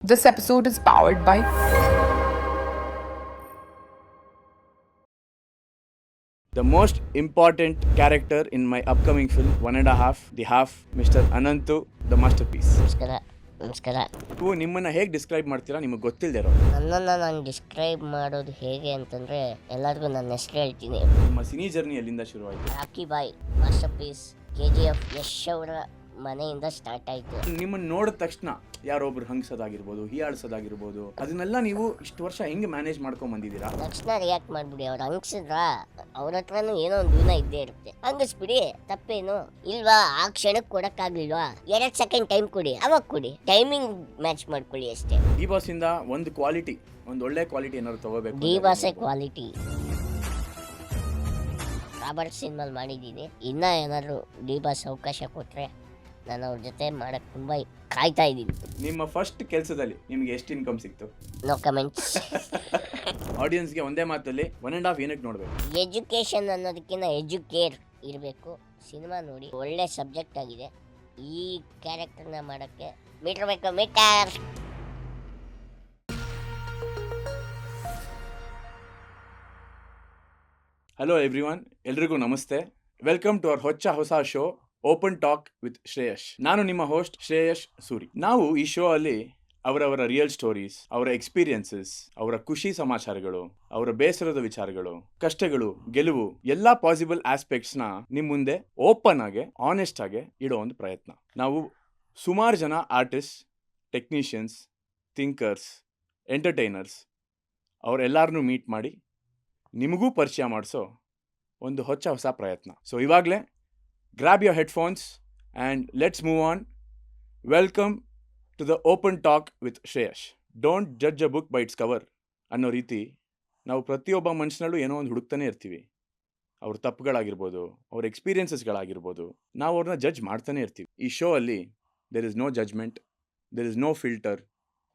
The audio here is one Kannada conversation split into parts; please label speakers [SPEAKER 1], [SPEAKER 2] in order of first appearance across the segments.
[SPEAKER 1] This episode is powered by
[SPEAKER 2] The most important character in my upcoming film, One and a Half, The Half, Mr. Anantu, The Masterpiece.
[SPEAKER 3] ನಮಸ್ಕಾರ.
[SPEAKER 2] ನೀವು ನಿಮ್ಮನ್ನ ಹೇಗೆ ಡಿಸ್ಕ್ರೈಬ್ ಮಾಡ್ತೀರಾ ನಿಮಗೆ ಗೊತ್ತಿಲ್ಲದೆ ಇರೋ
[SPEAKER 3] ನನ್ನನ್ನು ನಾನು ಡಿಸ್ಕ್ರೈಬ್ ಮಾಡೋದು ಹೇಗೆ ಅಂತಂದರೆ ಎಲ್ಲರಿಗೂ ನನ್ನ ಹೆಸರು ಹೇಳ್ತೀನಿ.
[SPEAKER 2] ನಿಮ್ಮ ಸಿನಿ ಜರ್ನಿ ಎಲ್ಲಿಂದ ಶುರುವಾಯಿತು?
[SPEAKER 3] ರಾಕಿ ಬಾಯ್, ಮಾಸ್ಟರ್ ಪೀಸ್, KGF, ಯಶ್ ಅವರ ಮನೆಯಿಂದ ಸ್ಟಾರ್ಟ್ ಆಯಿತು.
[SPEAKER 2] ನಿಮ್ಮನ್ನ ನೋಡಿದ ತಕ್ಷಣ ಯಾರೊಬ್ರು ಹಂಗ್ಸೋದಾಗಿರ್ಬೋದು, ಹೀಯಾಳ್ಸೋದಾಗಿರ್ಬೋದು, ಅದನ್ನೆಲ್ಲ ನೀವು ಇಷ್ಟು ವರ್ಷ ಹೆಂಗೆ ಮ್ಯಾನೇಜ್ ಮಾಡ್ಕೊಂಡ್ ಬಂದಿದ್ದೀರಾ?
[SPEAKER 3] ತಕ್ಷಣ ರಿಯಾಕ್ಟ್ ಮಾಡಿಬಿಡಿ. ಅವ್ರು ಹಂಗ್ಸಿದ್ರ ಅವ್ರ ಹತ್ರನೂ ಏನೋ ಒಂದು ಗುಣ ಇದ್ದೇ ಇರುತ್ತೆ. ಹಂಗಿಸ್ಬಿಡಿ, ತಪ್ಪೇನು ಇಲ್ವಾ? ಆ ಕ್ಷಣಕ್ಕೆ ಕೊಡಕ್ಕಾಗ್ಲಿಲ್ವಾ? 2 ಸೆಕೆಂಡ್ ಟೈಮ್ ಕೊಡಿ, ಅವಾಗ ಕೊಡಿ. ಟೈಮಿಂಗ್ ಮ್ಯಾಚ್ ಮಾಡ್ಕೊಳ್ಳಿ ಅಷ್ಟೇ.
[SPEAKER 2] ಡಿ ಬಾಸ್ ಇಂದ ಒಂದು ಕ್ವಾಲಿಟಿ, ಒಂದು ಒಳ್ಳೆ ಕ್ವಾಲಿಟಿ ಏನಾದ್ರು ತಗೋಬೇಕು.
[SPEAKER 3] ಡಿ ಬಾಸೇ ಕ್ವಾಲಿಟಿ. ರಾಬರ್ಟ್ ಸಿನಿಮಾಲ್ ಮಾಡಿದ್ದೀನಿ. ಇನ್ನ ಏನಾದ್ರು ಡಿ ಬಾಸ್ ಅವಕಾಶ ಕೊಟ್ರೆ ನಾನು ಅವ್ರ ಜೊತೆ ಮಾಡಕ್ ತುಂಬಾ ಕಾಯ್ತಾ ಇದ್ದೀನಿ.
[SPEAKER 2] ನಿಮ್ಮ ಫಸ್ಟ್ ಕೆಲಸದಲ್ಲಿ ನಿಮ್ಗೆ ಎಷ್ಟು ಇನ್ಕಮ್ ಸಿಕ್ತು?
[SPEAKER 3] No comments.
[SPEAKER 2] ಆಡಿಯನ್ಸ್ಗೆ ಒಂದೇ ಮಾತಲ್ಲಿ ಒನ್ ಅಂಡ್ ಹಾಫ್ ಏನಕ್ಕೆ ನೋಡ್ಬೇಕು?
[SPEAKER 3] ಎಜುಕೇಶನ್ ಅನ್ನೋದಕ್ಕಿಂತ ಎಜುಕೇರ್ ಇರಬೇಕು. ಸಿನಿಮಾ ನೋಡಿ, ಒಳ್ಳೆ ಸಬ್ಜೆಕ್ಟ್ ಆಗಿದೆ. ಈ ಕ್ಯಾರೆಕ್ಟರ್ನ ಮಾಡೋಕ್ಕೆ ಮೀಟರ್ ಬೇಕು, ಮೀಟರ್.
[SPEAKER 2] ಹಲೋ ಎವ್ರಿವನ್, ಎಲ್ರಿಗೂ ನಮಸ್ತೆ. ವೆಲ್ಕಮ್ ಟು ಅವರ್ ಹೊಸ show open talk with Shreyas. ನಾನು ನಿಮ್ಮ ಹೋಸ್ಟ್ ಶ್ರೇಯಶ್ ಸೂರಿ. ನಾವು ಈ ಶೋ ಅಲ್ಲಿ ಅವರವರ ರಿಯಲ್ ಸ್ಟೋರೀಸ್, ಅವರ ಎಕ್ಸ್ಪೀರಿಯನ್ಸಸ್, ಅವರ ಖುಷಿ ಸಮಾಚಾರಗಳು, ಅವರ ಬೇಸರದ ವಿಚಾರಗಳು, ಕಷ್ಟಗಳು, ಗೆಲುವು, ಎಲ್ಲಾ ಪಾಸಿಬಲ್ ಆಸ್ಪೆಕ್ಟ್ಸ್ ನ ನಿಮ್ ಮುಂದೆ ಓಪನ್ ಆಗಿ, ಆನೆಸ್ಟ್ ಆಗಿ ಇಡೋ ಒಂದು ಪ್ರಯತ್ನ. ನಾವು ಸುಮಾರು ಜನ ಆರ್ಟಿಸ್ಟ್, ಟೆಕ್ನಿಷಿಯನ್ಸ್, ಥಿಂಕರ್ಸ್, ಎಂಟರ್ಟೈನರ್ಸ್ ಅವರೆಲ್ಲರನ್ನೂ ಮೀಟ್ ಮಾಡಿ ನಿಮಗೂ ಪರಿಚಯ ಮಾಡಿಸೋ ಒಂದು ಹೊಸ ಪ್ರಯತ್ನ. ಸೊ ಇವಾಗಲೇ grab your headphones and let's move on. Welcome to the open talk with Shreyash. Don't judge a book by its cover ಅನ್ನೋ ರೀತಿ ನಾವು ಪ್ರತಿಯೊಬ್ಬ ಮನುಷ್ಯನಲ್ಲೂ ಏನೋ ಒಂದು ಹುಡುಕ್ತಾನೆ ಇರ್ತೀವಿ. ಅವ್ರ ತಪ್ಪುಗಳಾಗಿರ್ಬೋದು, ಅವ್ರ ಎಕ್ಸ್ಪೀರಿಯನ್ಸಸ್ಗಳಾಗಿರ್ಬೋದು, ನಾವು ಅವ್ರನ್ನ ಜಡ್ಜ್ ಮಾಡ್ತಾನೆ ಇರ್ತೀವಿ. ಈ ಶೋ ಅಲ್ಲಿ there is no judgment, there is no filter,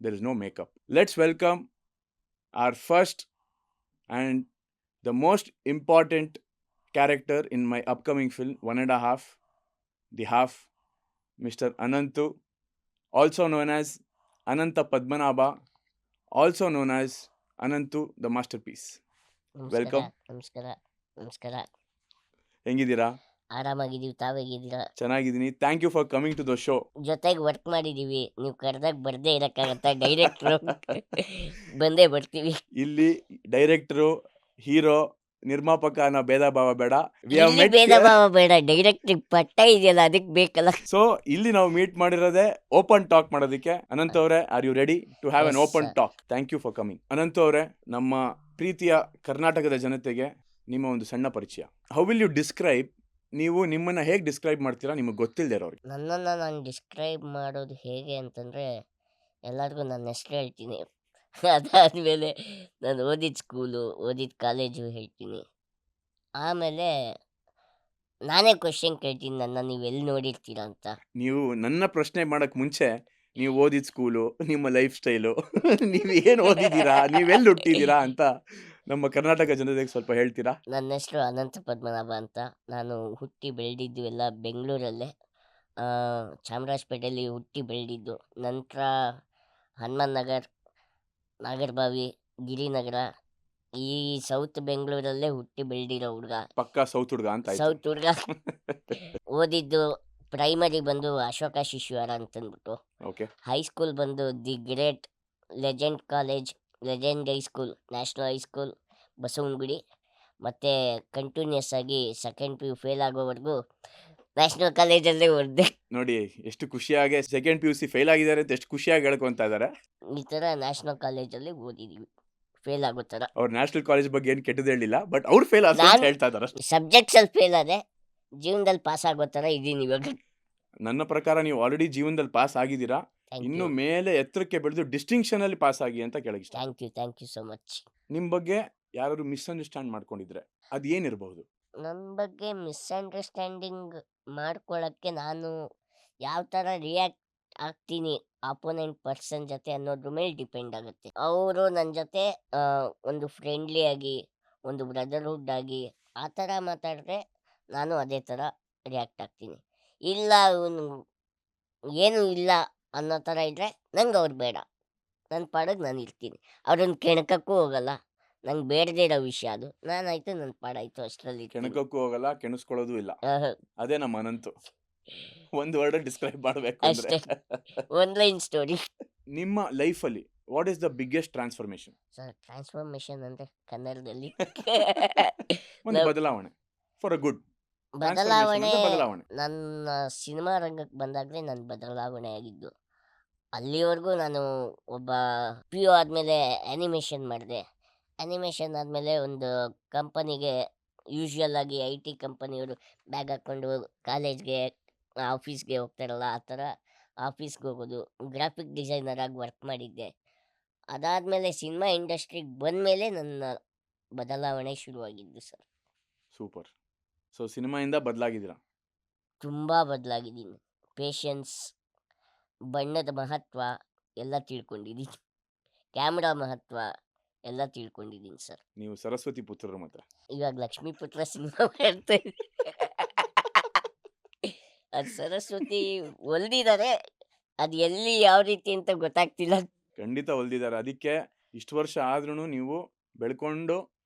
[SPEAKER 2] there is no makeup. Let's welcome our first and the most important character in my upcoming film, One and a Half, The Half, Mr. Anantu, also known as Ananta Padmanabha, also known as Anantu the Masterpiece. Welcome.
[SPEAKER 3] ನಮಸ್ಕಾರ.
[SPEAKER 2] ಹೆಂಗಿದ್ದೀರಾ?
[SPEAKER 3] ಆರಾಮಾಗಿದ್ದೀವಿ, ತಾವೇಗಿದ್ದೀರಾ?
[SPEAKER 2] ಚೆನ್ನಾಗಿದ್ದೀನಿ. Thank you for coming to the show.
[SPEAKER 3] ಜೊತೆಗೆ ವರ್ಕ್ ಮಾಡಿದ್ದೀವಿ. ನೀವು ಕರೆದಾಗ ಬರ್ದೇ ಇರೋಕ್ಕಾಗತ್ತಾ? ಡೈರೆಕ್ಟ್ರು ಬಂದೇ ಬರ್ತೀವಿ.
[SPEAKER 2] ಇಲ್ಲಿ ಡೈರೆಕ್ಟರು, ಹೀರೋ, ನಿರ್ಮಾಪಕ ಅನ್ನೋ ಭೇದ ಭಾವ ಬೇಡ.
[SPEAKER 3] ಭೇದ ಭಾವ ಬೇಡ, ಡೈರೆಕ್ಟ್ರಿಗೆ ಪಟ್ಟ ಇದೆಯಲ್ಲ ಅದಕ್ಕೆ ಬೇಕಲ್ಲ.
[SPEAKER 2] ಸೊ ಇಲ್ಲಿ ನಾವು ಮೀಟ್ ಮಾಡಿರೋದೇ ಓಪನ್ ಟಾಕ್ ಮಾಡೋದಕ್ಕೆ. ಅನಂತ್ ಅವರೇ, are you ready to have an open talk? Thank you for coming. Ananth ಅವರೇ, ನಮ್ಮ ಪ್ರೀತಿಯ ಕರ್ನಾಟಕದ ಜನತೆಗೆ ನಿಮ್ಮ ಒಂದು ಸಣ್ಣ ಪರಿಚಯ. ಹೌ ವಿಲ್ ಯು ಡಿಸ್ಕ್ರೈಬ್, ನೀವು ನಿಮ್ಮನ್ನ ಹೇಗೆ ಡಿಸ್ಕ್ರೈಬ್ ಮಾಡ್ತೀರಾ ನಿಮಗೆ ಗೊತ್ತಿಲ್ಲದೆ ಇರೋರಿಗೆ?
[SPEAKER 3] ನನ್ನನ್ನು ನಾನು ಡಿಸ್ಕ್ರೈಬ್ ಮಾಡೋದು ಹೇಗೆ ಅಂತಂದರೆ ಎಲ್ಲರಿಗೂ ನನ್ನ ಹೆಸರು ಹೇಳ್ತೀನಿ. ಅದಾದಮೇಲೆ ನಾನು ಓದಿದ ಸ್ಕೂಲು, ಓದಿದ ಕಾಲೇಜು ಹೇಳ್ತೀನಿ. ಆಮೇಲೆ ನಾನೇ ಕ್ವಶನ್ ಕೇಳ್ತೀನಿ, ನನ್ನ ನೀವು ಎಲ್ಲಿ ನೋಡಿರ್ತೀರ ಅಂತ.
[SPEAKER 2] ನೀವು ನನ್ನ ಪ್ರಶ್ನೆ ಮಾಡೋಕ್ಕೆ ಮುಂಚೆ ನೀವು ಓದಿದ ಸ್ಕೂಲು, ನಿಮ್ಮ ಲೈಫ್ ಸ್ಟೈಲು, ನೀವು ಏನು ಓದಿದ್ದೀರಾ, ನೀವೆಲ್ಲಿ ಹುಟ್ಟಿದ್ದೀರಾ ಅಂತ ನಮ್ಮ ಕರ್ನಾಟಕ ಜನತೆಗೆ ಸ್ವಲ್ಪ ಹೇಳ್ತೀರಾ?
[SPEAKER 3] ನನ್ನ ಹೆಸರು ಅನಂತ ಪದ್ಮನಾಭ ಅಂತ. ನಾನು ಹುಟ್ಟಿ ಬೆಳೆದಿದ್ದು ಎಲ್ಲ ಬೆಂಗಳೂರಲ್ಲೇ. ಚಾಮರಾಜಪೇಟೆಯಲ್ಲಿ ಹುಟ್ಟಿ ಬೆಳೆದಿದ್ದು. ನಂತರ ಹನುಮಾನ್ ನಗರ್, ನಾಗರಬಾವಿ, ಗಿರಿನಗರ, ಈ ಸೌತ್ ಬೆಂಗಳೂರಲ್ಲೇ ಹುಟ್ಟಿ ಬೆಳೆದಿರೋ ಹುಡುಗ.
[SPEAKER 2] ಪಕ್ಕಾ ಸೌತ್ ಹುಡುಗ ಅಂತ ಆಯ್ತು.
[SPEAKER 3] ಸೌತ್ ಹುಡುಗ. ಓದಿದ್ದು ಪ್ರೈಮರಿ ಬಂದು ಅಶೋಕ ಶಿಶುವಾರ ಅಂತಂದ್ಬಿಟ್ಟು.
[SPEAKER 2] ಓಕೆ.
[SPEAKER 3] ಹೈಸ್ಕೂಲ್ ಬಂದು the great legend college, legend high school, national high school, Basavanagudi. ಮತ್ತು ಕಂಟಿನ್ಯೂಸ್ ಆಗಿ ಸೆಕೆಂಡ್ PU ಫೇಲ್ ಆಗೋವರೆಗೂ ನ್ಯಾಷನಲ್ ಕಾಲೇಜಲ್ಲೇ ಓದಿದೆ.
[SPEAKER 2] ನೋಡಿ ಎಷ್ಟು ಖುಷಿಯಾಗಿ ಸೆಕೆಂಡ್ PUC ಫೇಲ್ ಆಗಿದ್ದಾರೆ ಅಂತ ಎಷ್ಟು ಖುಷಿಯಾಗಿ ಹೇಳ್ಕೊಂತ ಇದ್ದಾರೆ.
[SPEAKER 3] ಈ ಥರ ನ್ಯಾಷನಲ್ ಕಾಲೇಜಲ್ಲಿ ಓದಿದ್ದೀವಿ, ಫೇಲ್ ಆಗೋ ಥರ.
[SPEAKER 2] ಅವ್ರು ನ್ಯಾಷನಲ್ ಕಾಲೇಜ್ ಬಗ್ಗೆ ಏನು ಕೆಟ್ಟದ್ದು ಹೇಳಿಲ್ಲ, ಬಟ್ ಅವ್ರು ಫೇಲ್ ಆದ ಹೇಳ್ತಾ ಇದ್ದಾರೆ.
[SPEAKER 3] ಸಬ್ಜೆಕ್ಟ್ಸಲ್ಲಿ ಫೇಲ್ ಆದೆ, ಜೀವನದಲ್ಲಿ ಪಾಸ್ ಆಗೋ ಥರ ಇದ್ದೀನಿ ಇವಾಗ.
[SPEAKER 2] ನನ್ನ ಪ್ರಕಾರ ನೀವು ಆಲ್ರೆಡಿ ಜೀವನದಲ್ಲಿ ಪಾಸ್ ಆಗಿದ್ದೀರಾ. ಇನ್ನು ಮೇಲೆ ಎತ್ತರಕ್ಕೆ ಬೆಳೆದು ಡಿಸ್ಟಿಂಕ್ಷನ್ ಅಲ್ಲಿ ಪಾಸ್ ಆಗಿ ಅಂತ ಕೇಳಕ್ಕೆ ಇಷ್ಟ.
[SPEAKER 3] Thank you so much.
[SPEAKER 2] ನಿಮ್ಮ ಬಗ್ಗೆ ಯಾರು ಮಿಸ್ಅಂಡರ್ಸ್ಟ್ಯಾಂಡ್ ಮಾಡ್ಕೊಂಡಿದ್ರೆ ಅದು ಏನಿರಬಹುದು?
[SPEAKER 3] ನನ್ನ ಬಗ್ಗೆ ಮಿಸ್ಅಂಡರ್ಸ್ಟ್ಯಾಂಡಿಂಗ್ ಮಾಡ್ಕೊಳ್ಳೋಕ್ಕೆ ನಾನು ಯಾವ ಥರ ರಿಯಾಕ್ಟ್ ಆಗ್ತೀನಿ ಅಪೋನೆಂಟ್ ಪರ್ಸನ್ ಜೊತೆ ಅನ್ನೋದ್ರ ಮೇಲೆ ಡಿಪೆಂಡ್ ಆಗುತ್ತೆ. ಅವರು ನನ್ನ ಜೊತೆ ಒಂದು ಫ್ರೆಂಡ್ಲಿ ಆಗಿ, ಒಂದು ಬ್ರದರ್ಹುಡ್ ಆಗಿ ಆ ಥರ ಮಾತಾಡಿದ್ರೆ ನಾನು ಅದೇ ಥರ ರಿಯಾಕ್ಟ್ ಆಗ್ತೀನಿ. ಇಲ್ಲ, ಇವನು ಏನೂ ಇಲ್ಲ ಅನ್ನೋ ಥರ ಇದ್ದರೆ ನಂಗೆ ಅವ್ರು ಬೇಡ. ನನ್ನ ಪಾಡಿಗೆ ನಾನು ಇರ್ತೀನಿ. ಅವ್ರನ್ನ ಕೆಣಕಕ್ಕೂ ಹೋಗಲ್ಲ. ನಂಗೆ ಬೇಡದೇ ಇರೋ ವಿಷಯ ಅದು. ನಾನಾಯ್ತು ನನ್ನ ಪಾಡಾಯ್ತು ಅಷ್ಟರಲ್ಲಿ ಇರ್ತೀನಿ.
[SPEAKER 2] ಕೆಣಕಕ್ಕೂ ಹೋಗಲ್ಲ, ಕೆಣಿಸ್ಕೊಳ್ಳೋದು ಇಲ್ಲ.
[SPEAKER 3] ಆಹಾ.
[SPEAKER 2] ಅದೇ ನಮ್ಮ ಅನಂತು. ಒಂದು ವರ್ಡ್ ಡಿಸ್ಕ್ರೈಬ್ ಮಾಡಬೇಕು ಅಂದ್ರೆ
[SPEAKER 3] ಅಷ್ಟೇ. ಒಂದ್ ಲೈನ್ ಸ್ಟೋರಿ.
[SPEAKER 2] ನಿಮ್ಮ ಲೈಫಲ್ಲಿ what is the biggest transformation?
[SPEAKER 3] Sir transformation ಅಂದ್ರೆ ಕನ್ನಡದಲ್ಲಿ
[SPEAKER 2] ಒಂದು
[SPEAKER 3] ನಾವ್-
[SPEAKER 2] ಬದಲಾವಣೆ ಫಾರ್ ಅ ಗುಡ್
[SPEAKER 3] ಬದಲಾವಣೆ
[SPEAKER 2] ಬದಲಾವಣೆ.
[SPEAKER 3] ನನ್ನ ಸಿನಿಮಾ ರಂಗಕ್ಕೆ ಬಂದಾಗಲೇ ನನ್ನ ಬದಲಾವಣೆ ಆಗಿದ್ದು. ಅಲ್ಲಿವರೆಗೂ ನಾನು ಒಬ್ಬ ಪಿ ಯು ಆದಮೇಲೆ ಆ್ಯನಿಮೇಷನ್ ಮಾಡಿದೆ. ಆ್ಯನಿಮೇಷನ್ ಆದಮೇಲೆ ಒಂದು ಕಂಪನಿಗೆ ಯೂಶ್ವಲ್ ಆಗಿ ಐ ಟಿ ಕಂಪನಿಯವರು ಬ್ಯಾಗ್ ಹಾಕ್ಕೊಂಡು ಕಾಲೇಜ್ಗೆ ಆಫೀಸ್ಗೆ ಹೋಗ್ತಾರಲ್ಲ ಆ ಥರ ಆಫೀಸ್ಗೆ ಹೋಗೋದು. ಗ್ರಾಫಿಕ್ ಡಿಸೈನರ್ ಆಗಿ ವರ್ಕ್ ಮಾಡಿದ್ದೆ. ಅದಾದಮೇಲೆ ಸಿನಿಮಾ ಇಂಡಸ್ಟ್ರಿಗೆ ಬಂದಮೇಲೆ ನನ್ನ ಬದಲಾವಣೆ ಶುರುವಾಗಿದ್ದು ಸರ್.
[SPEAKER 2] ಸೂಪರ್. ಸೊ ಸಿನಿಮಾಯಿಂದ ಬದಲಾಗಿದ್ದೀರಾ.
[SPEAKER 3] ತುಂಬ ಬದಲಾಗಿದ್ದೀನಿ. ಪೇಷನ್ಸ್, ಬಣ್ಣದ ಮಹತ್ವ ಎಲ್ಲ ತಿಳ್ಕೊಂಡಿದ್ದೀನಿ. ಕ್ಯಾಮ್ರಾ ಮಹತ್ವ ಎಲ್ಲ ತಿಳ್ಕೊಂಡಿದ್ದೀನಿ ಸರ್.
[SPEAKER 2] ನೀವು ಸರಸ್ವತಿ ಪುತ್ರರು ಮಾತ್ರ.
[SPEAKER 3] ಇವಾಗ ಲಕ್ಷ್ಮೀಪುತ್ರ ಸಿನಿಮಾ ಮಾಡ್ತಾ ಇದ್ದೀನಿ. ಅದು ಸರಸ್ವತಿ ಹೊಲ್ದಿದ್ದಾರೆ, ಅದು ಎಲ್ಲಿ ಯಾವ ರೀತಿ ಅಂತ ಗೊತ್ತಾಗ್ತಿಲ್ಲ.
[SPEAKER 2] ಖಂಡಿತ ಹೊಲ್ದಿದ್ದಾರೆ. ಅದಕ್ಕೆ ಇಷ್ಟು ವರ್ಷ ಆದ್ರೂ ನೀವು ಬೆಳ್ಕೊಂಡು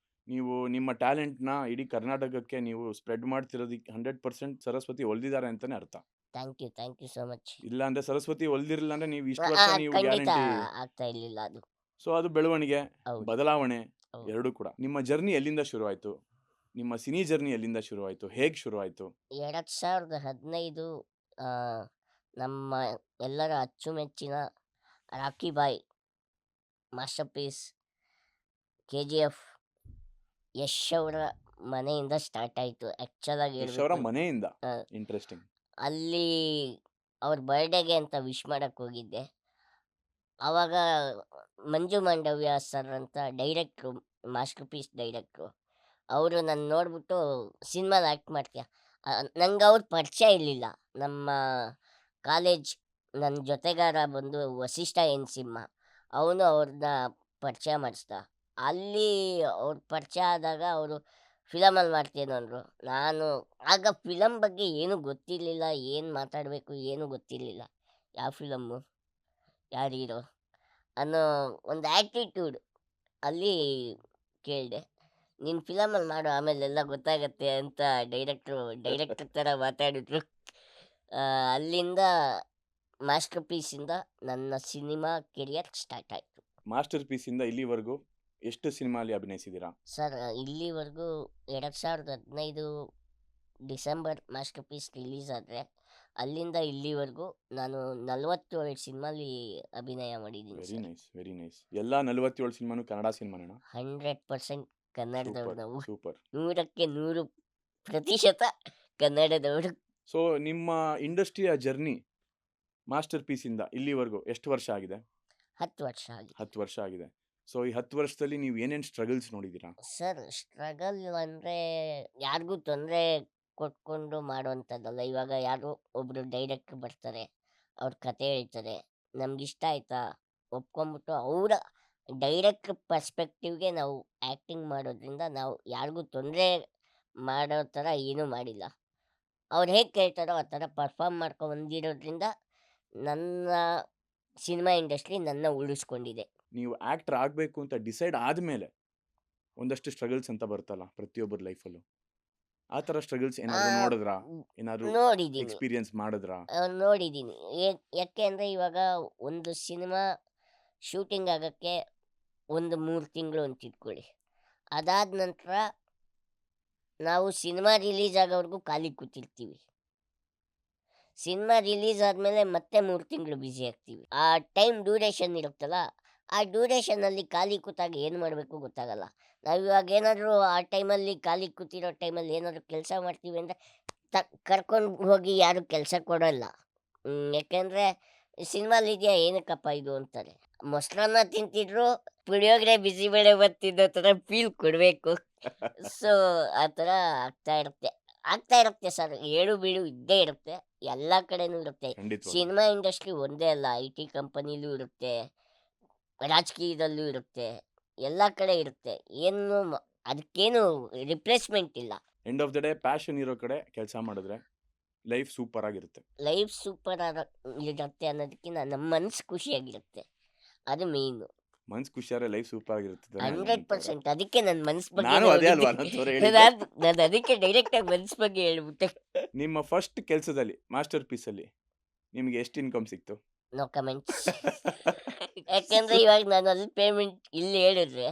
[SPEAKER 2] ನೀವು ನಿಮ್ಮ ಟ್ಯಾಲೆಂಟ್ನ ಇಡೀ ಕರ್ನಾಟಕಕ್ಕೆ ನೀವು ಸ್ಪ್ರೆಡ್ ಮಾಡ್ತಿರೋದಕ್ಕೆ 100% ಸರಸ್ವತಿ ಹೊಲ್ದಿದ್ದಾರೆ ಅಂತಾನೆ ಅರ್ಥ.
[SPEAKER 3] Thank you so much.
[SPEAKER 2] ಇಲ್ಲ ಅಂದ್ರೆ ಸರಸ್ವತಿ ಹೊಲ್ದಿರಲಿಲ್ಲ ಅಂದ್ರೆ ನೀವು ಇಷ್ಟು ವರ್ಷ ನೀವು
[SPEAKER 3] ಖಂಡಿತ
[SPEAKER 2] ಗ್ಯಾರಂಟಿ.
[SPEAKER 3] ಆಗ್ತಾ ಇರ್ಲಿಲ್ಲ ಅದು.
[SPEAKER 2] ಸೊ ಅದು ಬೆಳವಣಿಗೆ,
[SPEAKER 3] ಹೌದು
[SPEAKER 2] ಬದಲಾವಣೆ
[SPEAKER 3] ಹೌದು.
[SPEAKER 2] ಎರಡೂ ಕೂಡ. ನಿಮ್ಮ ಜರ್ನಿ ಎಲ್ಲಿಂದ ಶುರುವಾಯಿತು? ನಿಮ್ಮ ಸಿನಿ ಜರ್ನಿ ಎಲ್ಲಿಂದ ಶುರುವಾಯಿತು? ಹೇಗೆ ಶುರುವಾಯಿತು?
[SPEAKER 3] 2015 ನಮ್ಮ ಎಲ್ಲರ ಅಚ್ಚುಮೆಚ್ಚಿನ ರಾಕಿ ಬಾಯ್ ಮಾಸ್ಟರ್ ಪೀಸ್ KGF ಯಶ್ ಅವರ ಮನೆಯಿಂದ ಸ್ಟಾರ್ಟ್ ಆಯಿತು. ಆ್ಯಕ್ಚುಲಾಗಿ
[SPEAKER 2] ಯಶ್ ಅವರ
[SPEAKER 3] ಹೇಳ್ಬೇಕು
[SPEAKER 2] ಮನೆಯಿಂದ.
[SPEAKER 3] ಆ,
[SPEAKER 2] ಇಂಟ್ರೆಸ್ಟಿಂಗ್.
[SPEAKER 3] ಅಲ್ಲಿ ಅವ್ರ ಬರ್ಡೇಗೆ ಅಂತ ವಿಶ್ ಮಾಡಕ್ಕೆ ಹೋಗಿದ್ದೆ. ಆವಾಗ ಮಂಜು ಮಾಂಡವ್ಯ ಸರ್ ಅಂತ ಡೈರೆಕ್ಟ್ರು, ಮಾಸ್ಟರ್ ಪೀಸ್ ಡೈರೆಕ್ಟ್ರು, ಅವರು ನನ್ನ ನೋಡ್ಬಿಟ್ಟು ಸಿನಿಮಾದ ಆ್ಯಕ್ಟ್ ಮಾಡ್ತೀಯ. ನಂಗೆ ಅವ್ರ ಪರಿಚಯ ಇರಲಿಲ್ಲ. ನಮ್ಮ ಕಾಲೇಜ್ ನನ್ನ ಜೊತೆಗಾರ ಬಂದು ವಸಿಷ್ಠ ಎನ್ ಸಿಂಹ, ಅವನು ಅವ್ರನ್ನ ಪರಿಚಯ ಮಾಡಿಸ್ದ. ಅಲ್ಲಿ ಅವ್ರ ಪರಿಚಯ ಆದಾಗ ಅವರು ಫಿಲಮಲ್ಲಿ ಮಾಡ್ತೇನೆ ಅಂದರು. ನಾನು ಆಗ ಫಿಲಮ್ ಬಗ್ಗೆ ಏನೂ ಗೊತ್ತಿರಲಿಲ್ಲ, ಏನು ಮಾತಾಡಬೇಕು ಏನೂ ಗೊತ್ತಿರಲಿಲ್ಲ. ಯಾವ ಫಿಲಮ್ಮು, ಯಾರು ಹೀರೋ ಅನ್ನೋ ಒಂದು ಆ್ಯಟಿಟ್ಯೂಡ್ ಅಲ್ಲಿ ಕೇಳಿದೆ. ನೀನು ಫಿಲಮಲ್ಲಿ ಮಾಡು, ಆಮೇಲೆ ಎಲ್ಲ ಗೊತ್ತಾಗತ್ತೆ ಅಂತ ಡೈರೆಕ್ಟ್ರ್ ಥರ ಮಾತಾಡಿದ್ರು. ಅಲ್ಲಿಂದ ಮಾಸ್ಟರ್ ಪೀಸಿಂದ ನನ್ನ ಸಿನಿಮಾ ಕೆರಿಯರ್ ಸ್ಟಾರ್ಟ್ ಆಯಿತು.
[SPEAKER 2] ಮಾಸ್ಟರ್ ಪೀಸಿಂದ ಇಲ್ಲಿವರೆಗೂ ಎಷ್ಟು ಸಿನಿಮಾಲಿ ಅಭಿನಯಿಸಿದ್ದೀರಾ?
[SPEAKER 3] ಸರ್ ಇಲ್ಲಿವರೆಗೂ 2015 ಡಿಸೆಂಬರ್ ಮಾಸ್ಟರ್ ಪೀಸ್ ರಿಲೀಸ್ ಆದರೆ ಅಲ್ಲಿಂದ ಇಲ್ಲಿವರೆಗೂ ನಾನು 47 ಸಿನಿಮಾಲಿ ಅಭಿನಯ ಮಾಡಿದ್ದೀನಿ
[SPEAKER 2] very
[SPEAKER 3] sir.
[SPEAKER 2] Nice, very nice. ಎಲ್ಲ 47 ಸಿನಿಮಾನು ಕನ್ನಡ ಸಿನಿಮಾನೇನಾ?
[SPEAKER 3] 100% ಕನ್ನಡದವ್ರು
[SPEAKER 2] ಸೂಪರ್,
[SPEAKER 3] ನಾವು.
[SPEAKER 2] ಸೂಪರ್.
[SPEAKER 3] 100ಕ್ಕೆ 100% ಕನ್ನಡದವರು.
[SPEAKER 2] ಸೊ ನಿಮ್ಮ ಇಂಡಸ್ಟ್ರಿಯ ಜರ್ನಿ ಮಾಸ್ಟರ್ ಪೀಸಿಂದ ಇಲ್ಲಿವರೆಗೂ ಎಷ್ಟು ವರ್ಷ ಆಗಿದೆ?
[SPEAKER 3] 10 ವರ್ಷ ಆಗಿದೆ
[SPEAKER 2] 10 ವರ್ಷ ಆಗಿದೆ. ಸೊ ಈ 10 ವರ್ಷದಲ್ಲಿ ನೀವು ಏನೇನು ಸ್ಟ್ರಗಲ್ಸ್ ನೋಡಿದ್ದೀರಾ?
[SPEAKER 3] ಸರ್. ಸ್ಟ್ರಗಲ್ ಅಂದರೆ ಯಾರಿಗೂ ತೊಂದರೆ ಕೊಟ್ಕೊಂಡು ಮಾಡೋವಂಥದ್ದಲ್ಲ. ಇವಾಗ ಯಾರೋ ಒಬ್ಬರು ಡೈರೆಕ್ಟ್ರ್ ಬರ್ತಾರೆ, ಅವ್ರ ಕತೆ ಹೇಳ್ತಾರೆ, ನಮಗಿಷ್ಟ ಆಯ್ತಾ ಒಪ್ಕೊಂಬಿಟ್ಟು ಅವರ ಡೈರೆಕ್ಟ್ರ್ ಪರ್ಸ್ಪೆಕ್ಟಿವ್ಗೆ ನಾವು ಆ್ಯಕ್ಟಿಂಗ್ ಮಾಡೋದ್ರಿಂದ ನಾವು ಯಾರಿಗೂ ತೊಂದರೆ ಮಾಡೋ ಥರ ಏನೂ ಮಾಡಿಲ್ಲ. ಅವ್ರು ಹೇಗೆ ಕೇಳ್ತಾರೋ ಆ ಥರ ಪರ್ಫಾರ್ಮ್ ಬಂದಿರೋದ್ರಿಂದ ನನ್ನ ಸಿನಿಮಾ ಇಂಡಸ್ಟ್ರಿ ನನ್ನ ಉಳಿಸ್ಕೊಂಡಿದೆ.
[SPEAKER 2] ನೀವು ಆಕ್ಟರ್ ಆಗಬೇಕು ಅಂತ ಡಿಸೈಡ್ ಆದಮೇಲೆ ಒಂದಷ್ಟು ಸ್ಟ್ರಗಲ್ಸ್ ಅಂತ ಬರ್ತಲ್ಲ ಪ್ರತಿಯೊಬ್ಬರ ಲೈಫಲ್ಲೂ, ಆ ಥರ ಸ್ಟ್ರಗಲ್ಸ್ ಏನಾದರೂ ನೋಡಿದ್ರಾ? ಏನಾದರೂ
[SPEAKER 3] ನೋಡಿದ್ದೀನಿ
[SPEAKER 2] ಎಕ್ಸ್ಪೀರಿಯನ್ಸ್ ಮಾಡಿದ್ರಾ?
[SPEAKER 3] ನೋಡಿದ್ದೀನಿ. ಯಾಕೆ ಅಂದರೆ ಇವಾಗ ಒಂದು ಸಿನಿಮಾ ಶೂಟಿಂಗ್ ಆಗೋಕ್ಕೆ 3 ತಿಂಗಳು ಅಂತ ಇಟ್ಕೊಳ್ಳಿ. ಅದಾದ ನಂತರ ನಾವು ಸಿನಿಮಾ ರಿಲೀಸ್ ಆಗೋವರೆಗೂ ಖಾಲಿ ಕೂತಿರ್ತೀವಿ. ಸಿನಿಮಾ ರಿಲೀಸ್ ಆದಮೇಲೆ ಮತ್ತೆ 3 ತಿಂಗಳು ಬ್ಯುಸಿ ಆಗ್ತೀವಿ. ಆ ಟೈಮ್ ಡ್ಯೂರೇಷನ್ ಇರುತ್ತಲ್ಲ, ಆ ಡ್ಯೂರೇಷನಲ್ಲಿ ಖಾಲಿ ಕೂತಾಗ ಏನು ಮಾಡಬೇಕು ಗೊತ್ತಾಗಲ್ಲ. ನಾವು ಇವಾಗ ಏನಾದರೂ ಆ ಟೈಮಲ್ಲಿ ಖಾಲಿ ಕೂತಿರೋ ಟೈಮಲ್ಲಿ ಏನಾದರೂ ಕೆಲಸ ಮಾಡ್ತೀವಿ ಅಂದರೆ ಕರ್ಕೊಂಡು ಹೋಗಿ ಯಾರು ಕೆಲಸ ಕೊಡೋಲ್ಲ. ಯಾಕೆಂದರೆ ಸಿನಿಮಾಲಿದೆಯಾ ಏನಕ್ಕಪ್ಪ ಇದು ಅಂತಾರೆ. ಮೊಸರನ್ನ ತಿಂತಿದ್ರು ಪುಳಿಯೋಗರೆ ಬಿಸಿಬೇಳೆ ಬರ್ತಿದ್ದೋ ಥರ ಫೀಲ್ ಕೊಡಬೇಕು. ಸೊ ಆ ಥರ ಆಗ್ತಾ ಇರುತ್ತೆ ಸರ್. ಏಳು ಬೀಳು ಇದ್ದೇ ಇರುತ್ತೆ, ಎಲ್ಲ ಕಡೆನೂ ಇರುತ್ತೆ.
[SPEAKER 2] ಖಂಡಿತವಾಗ್ಲೂ.
[SPEAKER 3] ಸಿನಿಮಾ ಇಂಡಸ್ಟ್ರಿ ಒಂದೇ ಅಲ್ಲ, IT ಕಂಪನಿಲೂ ಇರುತ್ತೆ, ರಾಜಕೀಯದಲ್ಲೂ ಇರುತ್ತೆ, ಎಲ್ಲ ಕಡೆ ಇರುತ್ತೆ. ಅದಕ್ಕೇನು ರಿಪ್ಲೇಸ್ಮೆಂಟ್ ಇಲ್ಲ.
[SPEAKER 2] End of the day passion ಇರೋ ಕಡೆ ಕೆಲಸ ಮಾಡಿದ್ರೆ ಲೈಫ್ ಸೂಪರ್ ಆಗಿರುತ್ತೆ.
[SPEAKER 3] ಲೈಫ್ ಸೂಪರ್ ಇರುತ್ತೆ ಅನ್ನೋದಕ್ಕಿಂತ ನಮ್ಮ ಮನಸ್ಸು ಖುಷಿಯಾಗಿರುತ್ತೆ. ಅದು ಮೇಯ್ನು.
[SPEAKER 2] ಮನ್ಸು ಖುಷಿಯಾದ್ರೆ ಲೈಫ್ ಸೂಪರ್ ಆಗಿರ್ತದೆ
[SPEAKER 3] 100% ಅದಕ್ಕೆ ನನ್ನ ಮನಸ್ಸು ಬಗ್ಗೆ
[SPEAKER 2] ನಾನು ಅದೇ ಅಲ್ವಾ ಅನಂತವ್ರೆ ಹೇಳಿದ್ದು.
[SPEAKER 3] ನಾನು ಅದಕ್ಕೆ ಡೈರೆಕ್ಟಾಗಿ ಮನಸ್ಸು ಬಗ್ಗೆ ಹೇಳ್ಬಿಟ್ಟೆ.
[SPEAKER 2] ನಿಮ್ಮ ಫಸ್ಟ್ ಕೆಲಸದಲ್ಲಿ ಮಾಸ್ಟರ್ ಪೀಸಲ್ಲಿ ನಿಮಗೆ ಎಷ್ಟು ಇನ್ಕಮ್ ಸಿಕ್ತು?
[SPEAKER 3] No comments. ಯಾಕೆಂದ್ರೆ ಇವಾಗ ನಾನು ಅಲ್ಲಿ ಪೇಮೆಂಟ್ ಇಲ್ಲಿ ಹೇಳಿದ್ರೆ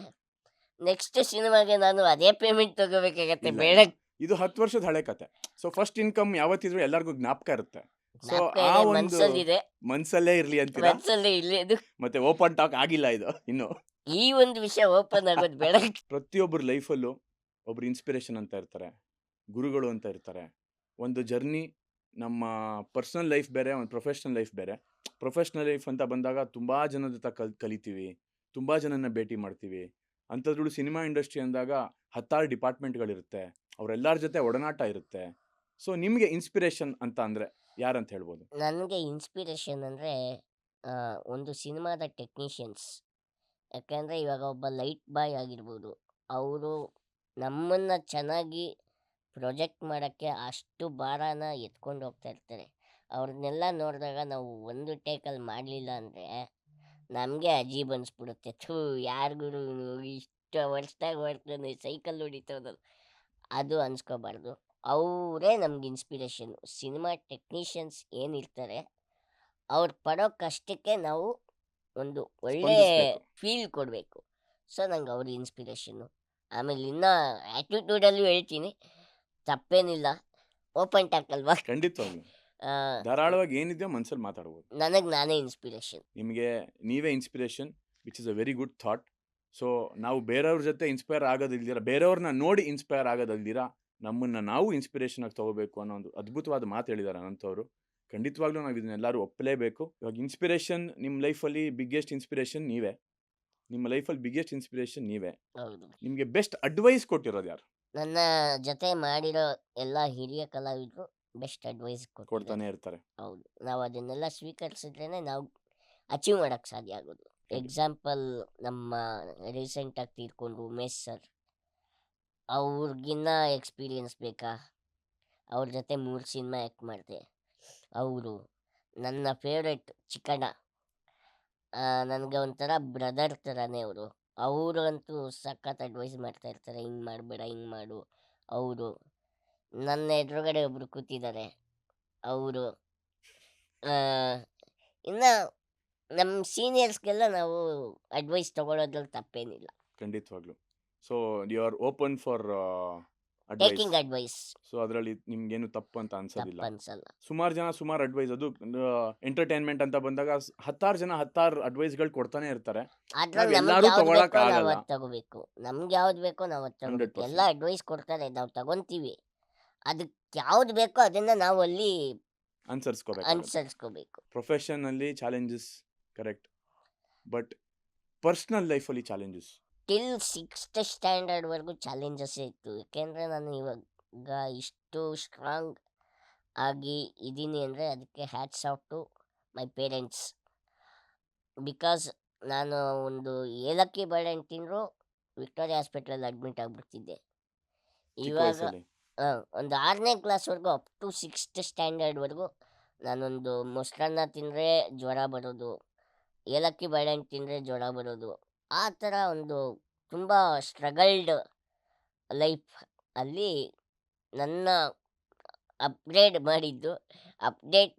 [SPEAKER 3] ನೆಕ್ಸ್ಟ್ ಸಿನಿಮಾಗೆ ನಾನು ಅದೇ ಪೇಮೆಂಟ್ ತಗೋಬೇಕಾಗತ್ತೆ.
[SPEAKER 2] ಇಲ್ಲ,
[SPEAKER 3] ಬೇಡ,
[SPEAKER 2] ಇದು 10 ವರ್ಷದ ಹಳೆ ಕತೆ. ಸೊ ಫಸ್ಟ್ ಇನ್ಕಮ್ ಯಾವತ್ತಿದ್ರು ಎಲ್ಲರಿಗೂ ಜ್ಞಾಪಕ ಇರುತ್ತೆ. ಸೊ
[SPEAKER 3] ಜ್ಞಾಪಕ
[SPEAKER 2] ಆ
[SPEAKER 3] ಇದೆ,
[SPEAKER 2] ಒಂದು
[SPEAKER 3] ಮನ್ಸಲ್ಲಿದೆ,
[SPEAKER 2] ಮನ್ಸಲ್ಲೇ ಇರ್ಲಿ ಅಂತೀರಾ?
[SPEAKER 3] ಮನ್ಸಲ್ಲೇ ಇಲ್ಲಿ ಅದು.
[SPEAKER 2] ಮತ್ತೆ ಓಪನ್ ಟಾಕ್ ಆಗಿಲ್ಲ ಇದು ಇನ್ನು.
[SPEAKER 3] ಈ ಒಂದು ವಿಷಯ ಓಪನ್ ಆಗೋದು ಬೇಡ.
[SPEAKER 2] ಪ್ರತಿಯೊಬ್ಬರ ಲೈಫಲ್ಲೂ ಒಬ್ರು ಇನ್ಸ್ಪಿರೇಷನ್ ಅಂತ ಇರ್ತಾರೆ, ಗುರುಗಳು ಅಂತ ಇರ್ತಾರೆ. ಒಂದು ಜರ್ನಿ, ನಮ್ಮ ಪರ್ಸನಲ್ ಲೈಫ್ ಬೇರೆ, ಒಂದು ಪ್ರೊಫೆಷ್ನಲ್ ಲೈಫ್ ಬೇರೆ. ಪ್ರೊಫೆಷ್ನಲ್ ಲೈಫ್ ಅಂತ ಬಂದಾಗ ತುಂಬ ಜನದ ಜೊತೆ ಕಲಿತೀವಿ, ತುಂಬ ಜನನ ಭೇಟಿ ಮಾಡ್ತೀವಿ. ಅಂಥದ್ರಲ್ಲೂ ಸಿನಿಮಾ ಇಂಡಸ್ಟ್ರಿ ಅಂದಾಗ 10 ಡಿಪಾರ್ಟ್ಮೆಂಟ್ಗಳಿರುತ್ತೆ, ಅವರೆಲ್ಲರ ಜೊತೆ ಒಡನಾಟ ಇರುತ್ತೆ. ಸೊ ನಿಮಗೆ ಇನ್ಸ್ಪಿರೇಷನ್ ಅಂತ ಅಂದರೆ ಯಾರಂತ ಹೇಳ್ಬೋದು?
[SPEAKER 3] ನನಗೆ ಇನ್ಸ್ಪಿರೇಷನ್ ಅಂದರೆ ಒಂದು ಸಿನಿಮಾದ ಟೆಕ್ನಿಷಿಯನ್ಸ್. ಯಾಕೆಂದರೆ ಇವಾಗ ಒಬ್ಬ ಲೈಟ್ ಬಾಯ್ ಆಗಿರ್ಬೋದು, ಅವರು ನಮ್ಮನ್ನು ಚೆನ್ನಾಗಿ ಪ್ರೊಜೆಕ್ಟ್ ಮಾಡೋಕ್ಕೆ ಅಷ್ಟು ಭಾರನ ಎತ್ಕೊಂಡು ಹೋಗ್ತಾ ಇರ್ತಾರೆ. ಅವ್ರನ್ನೆಲ್ಲ ನೋಡಿದಾಗ ನಾವು ಒಂದು ಟೇಕಲ್ಲಿ ಮಾಡಲಿಲ್ಲ ಅಂದರೆ ನಮಗೆ ಅಜೀಬ್ ಅನಿಸ್ಬಿಡುತ್ತೆ. ಯಾರಿಗೂ ಇಷ್ಟು ವರ್ಷದಾಗ ಹೊಡ್ತಾನೆ ಸೈಕಲ್ ಹೊಡಿತಾವನಲ್ಲ, ಅದು ಅನ್ಸ್ಕೋಬಾರ್ದು. ಅವರೇ ನಮ್ಗೆ ಇನ್ಸ್ಪಿರೇಷನ್. ಸಿನಿಮಾ ಟೆಕ್ನಿಷಿಯನ್ಸ್ ಏನಿರ್ತಾರೆ ಅವ್ರು ಪಡೋ ಕಷ್ಟಕ್ಕೆ ನಾವು ಒಂದು ಒಳ್ಳೆ
[SPEAKER 2] ಸ್ಪಂದಿಸ್ಬೇಕು.
[SPEAKER 3] ಫೀಲ್ ಕೊಡಬೇಕು. ಸೊ ನಂಗೆ ಅವ್ರ ಇನ್ಸ್ಪಿರೇಷನ್ನು. ಆಮೇಲೆ ಇನ್ನೂ ಆ್ಯಟಿಟ್ಯೂಡಲ್ಲೂ ಹೇಳ್ತೀನಿ, ತಪ್ಪೇನಿಲ್ಲ, ಓಪನ್ ಟಾಕ್ ಅಲ್ವಾ.
[SPEAKER 2] ಖಂಡಿತವಾಗ್ಲೂ ಧಾರಾಳವಾಗಿ ಏನಿದೆಯೋ ಮನ್ಸಲ್ಲಿ ಮಾತಾಡ್ಬೋದು.
[SPEAKER 3] ನನಗೆ ನಾನೇ ಇನ್ಸ್ಪಿರೇಷನ್.
[SPEAKER 2] ನಿಮಗೆ ನೀವೇ inspiration, which is a very good thought. So ನಾವು ಬೇರೆಯವ್ರ ಜೊತೆ ಇನ್ಸ್ಪೈರ್ ಆಗೋದಿಲ್ದಿರ, ಬೇರೆಯವ್ರನ್ನ ನೋಡಿ ಇನ್ಸ್ಪೈರ್ ಆಗೋದಲ್ದಿರ, ನಮ್ಮನ್ನು ನಾವು ಇನ್ಸ್ಪಿರೇಷನ್ ಆಗಿ ತೊಗೋಬೇಕು ಅನ್ನೋ ಒಂದು ಅದ್ಭುತವಾದ ಮಾತು ಹೇಳಿದ್ದಾರೆ ಅನಂತವರು. ಖಂಡಿತವಾಗ್ಲೂ ನಾವು ಇದನ್ನೆಲ್ಲರೂ ಒಪ್ಪಲೇಬೇಕು. ಇವಾಗ ಇನ್ಸ್ಪಿರೇಷನ್, ನಿಮ್ಮ ಲೈಫಲ್ಲಿ ಬಿಗ್ಗೆಸ್ಟ್ ಇನ್ಸ್ಪಿರೇಷನ್ ನೀವೇ. ನಿಮ್ಮ ಲೈಫಲ್ಲಿ ಬಿಗ್ಗೆಸ್ಟ್ ಇನ್ಸ್ಪಿರೇಷನ್ ನೀವೇ.
[SPEAKER 3] ಹೌದು.
[SPEAKER 2] ನಿಮಗೆ ಬೆಸ್ಟ್ ಅಡ್ವೈಸ್ ಕೊಟ್ಟಿರೋದು ಯಾರು?
[SPEAKER 3] ನನ್ನ ಜೊತೆ ಮಾಡಿರೋ ಎಲ್ಲ ಹಿರಿಯ ಕಲಾವಿದರು ಬೆಸ್ಟ್ ಅಡ್ವೈಸ್
[SPEAKER 2] ಕೊಡ್ತಾನೆ ಇರ್ತಾರೆ.
[SPEAKER 3] ಹೌದು. ನಾವು ಅದನ್ನೆಲ್ಲ ಸ್ವೀಕರಿಸಿದ್ರೇ ನಾವು ಅಚೀವ್ ಮಾಡೋಕ್ಕೆ ಸಾಧ್ಯ ಆಗೋದು. ಎಕ್ಸಾಂಪಲ್, ನಮ್ಮ ರೀಸೆಂಟಾಗಿ ತೀರ್ಕೊಂಡು ಉಮೇಶ್ ಸರ್, ಅವ್ರಿಗಿನ್ನ ಎಕ್ಸ್ಪೀರಿಯನ್ಸ್ ಬೇಕಾ? ಅವ್ರ ಜೊತೆ 3 ಸಿನಿಮಾ ಆ್ಯಕ್ಟ್ ಮಾಡಿದೆ. ಅವರು ನನ್ನ ಫೇವ್ರೆಟ್ ಚಿಕ್ಕಣ್ಣ, ನನಗೆ ಒಂಥರ ಬ್ರದರ್ ಥರನೇ ಅವರು. ಅವರು ಅಂತೂ ಸಖತ್ ಅಡ್ವೈಸ್ ಮಾಡ್ತಾ ಇರ್ತಾರೆ, ಹಿಂಗೆ ಮಾಡಬೇಡ, ಹಿಂಗೆ ಮಾಡು. ಅವರು ನನ್ನ ಎದುರುಗಡೆ ಒಬ್ರು ಕೂತಿದ್ದಾರೆ, ಅವರು ಇನ್ನು ನಮ್ಮ ಸೀನಿಯರ್ಸ್ಗೆಲ್ಲ ನಾವು ಅಡ್ವೈಸ್ ತಗೊಳ್ಳೋದ್ರಲ್ಲಿ ತಪ್ಪೇನಿಲ್ಲ.
[SPEAKER 2] ಖಂಡಿತವಾಗ್ಲೂ. So you are open for
[SPEAKER 3] taking
[SPEAKER 2] advice.
[SPEAKER 3] Advice
[SPEAKER 2] so ಅದರಲ್ಲಿ ನಿಮ್ಗೇನು ತಪ್ಪು ಅಂತ ಅನ್ಸೋದಿಲ್ಲ.
[SPEAKER 3] ತಪ್ಪು ಅನ್ಸಲ್ಲ.
[SPEAKER 2] ಸುಮಾರು ಜನ ಸುಮಾರು ಅಡ್ವೈಸ್, ಅದು ಎಂಟರ್ಟೈನ್ಮೆಂಟ್ ಅಂತ ಬಂದಾಗ 10 ಜನ 10 ಅಡ್ವೈಸ್ಗಳು ಕೊಡ್ತಾನೆ ಇರ್ತಾರೆ.
[SPEAKER 3] ಅದ್ರಲ್ಲಿ
[SPEAKER 2] ನಾವ್
[SPEAKER 3] ನಮ್ಗೆ
[SPEAKER 2] ಎಲ್ಲರೂ
[SPEAKER 3] ಯಾವ್ದು
[SPEAKER 2] ತಗೊಳಕ್
[SPEAKER 3] ಬೇಕೋ ನಾವು
[SPEAKER 2] ಆಗಲ್ಲ.
[SPEAKER 3] ಅದು ತಗೋಬೇಕು. ನಮ್ಗೆ ಯಾವ್ದು ಬೇಕೋ ನಾವು ಅದು ತಗೋಬೇಕು.
[SPEAKER 2] 100%.
[SPEAKER 3] ಎಲ್ಲ ಅಡ್ವೈಸ್ ಕೊಡ್ತಾರೆ, ನಾವು ತಗೊಂತೀವಿ. ಅದಕ್ಕೆ ಯಾವ್ದು ಬೇಕೋ ಅದನ್ನ ನಾವು ಅಲ್ಲಿ
[SPEAKER 2] ಅನ್ಸರ್ಸ್ಕೋಬೇಕು.
[SPEAKER 3] ಅನುಸರಿಸ್ಕೋಬೇಕು.
[SPEAKER 2] ಪ್ರೊಫೆಷನಲ್ಲಿ ಚಾಲೆಂಜಸ್ ಕರೆಕ್ಟ್, ಬಟ್ ಪರ್ಸ್ನಲ್ ಲೈಫಲ್ಲಿ ಚಾಲೆಂಜಸ್
[SPEAKER 3] ಟಿಲ್ 6th ಸ್ಟ್ಯಾಂಡರ್ಡ್ವರೆಗೂ ಚಾಲೆಂಜಸ್ಸೇ ಇತ್ತು. ಯಾಕೆಂದರೆ ನಾನು ಇವಾಗ ಇಷ್ಟು ಸ್ಟ್ರಾಂಗ್ ಆಗಿ ಇದ್ದೀನಿ ಅಂದರೆ ಅದಕ್ಕೆ hats off to my parents. Because ನಾನು ಒಂದು ಏಲಕ್ಕಿ ಬಾಳೆಹಣ್ಣು ತಿಂದರೂ ವಿಕ್ಟೋರಿಯಾ ಹಾಸ್ಪಿಟ್ಲಲ್ಲಿ ಅಡ್ಮಿಟ್ ಆಗಿಬಿಡ್ತಿದ್ದೆ.
[SPEAKER 2] ಚಿಕ್ಕ
[SPEAKER 3] ಇವಾಗ
[SPEAKER 2] ವಯಸ್ಸಲ್ಲಿ.
[SPEAKER 3] ಒಂದು 6ನೇ ಕ್ಲಾಸ್ವರೆಗೂ ಅಪ್ ಟು 6th ಸ್ಟ್ಯಾಂಡರ್ಡ್ವರೆಗೂ ನಾನೊಂದು ಮೊಸರನ್ನ ತಿಂದರೆ ಜ್ವರ ಬರೋದು, ಏಲಕ್ಕಿ ಬಾಳೆಹಣ್ಣು ತಿಂದರೆ ಜ್ವರ ಬರೋದು, ಆ ಥರ ಒಂದು ತುಂಬ ಸ್ಟ್ರಗಲ್ಡ್ ಲೈಫ್ ಅಲ್ಲಿ ನನ್ನ ಅಪ್ಡೇಟ್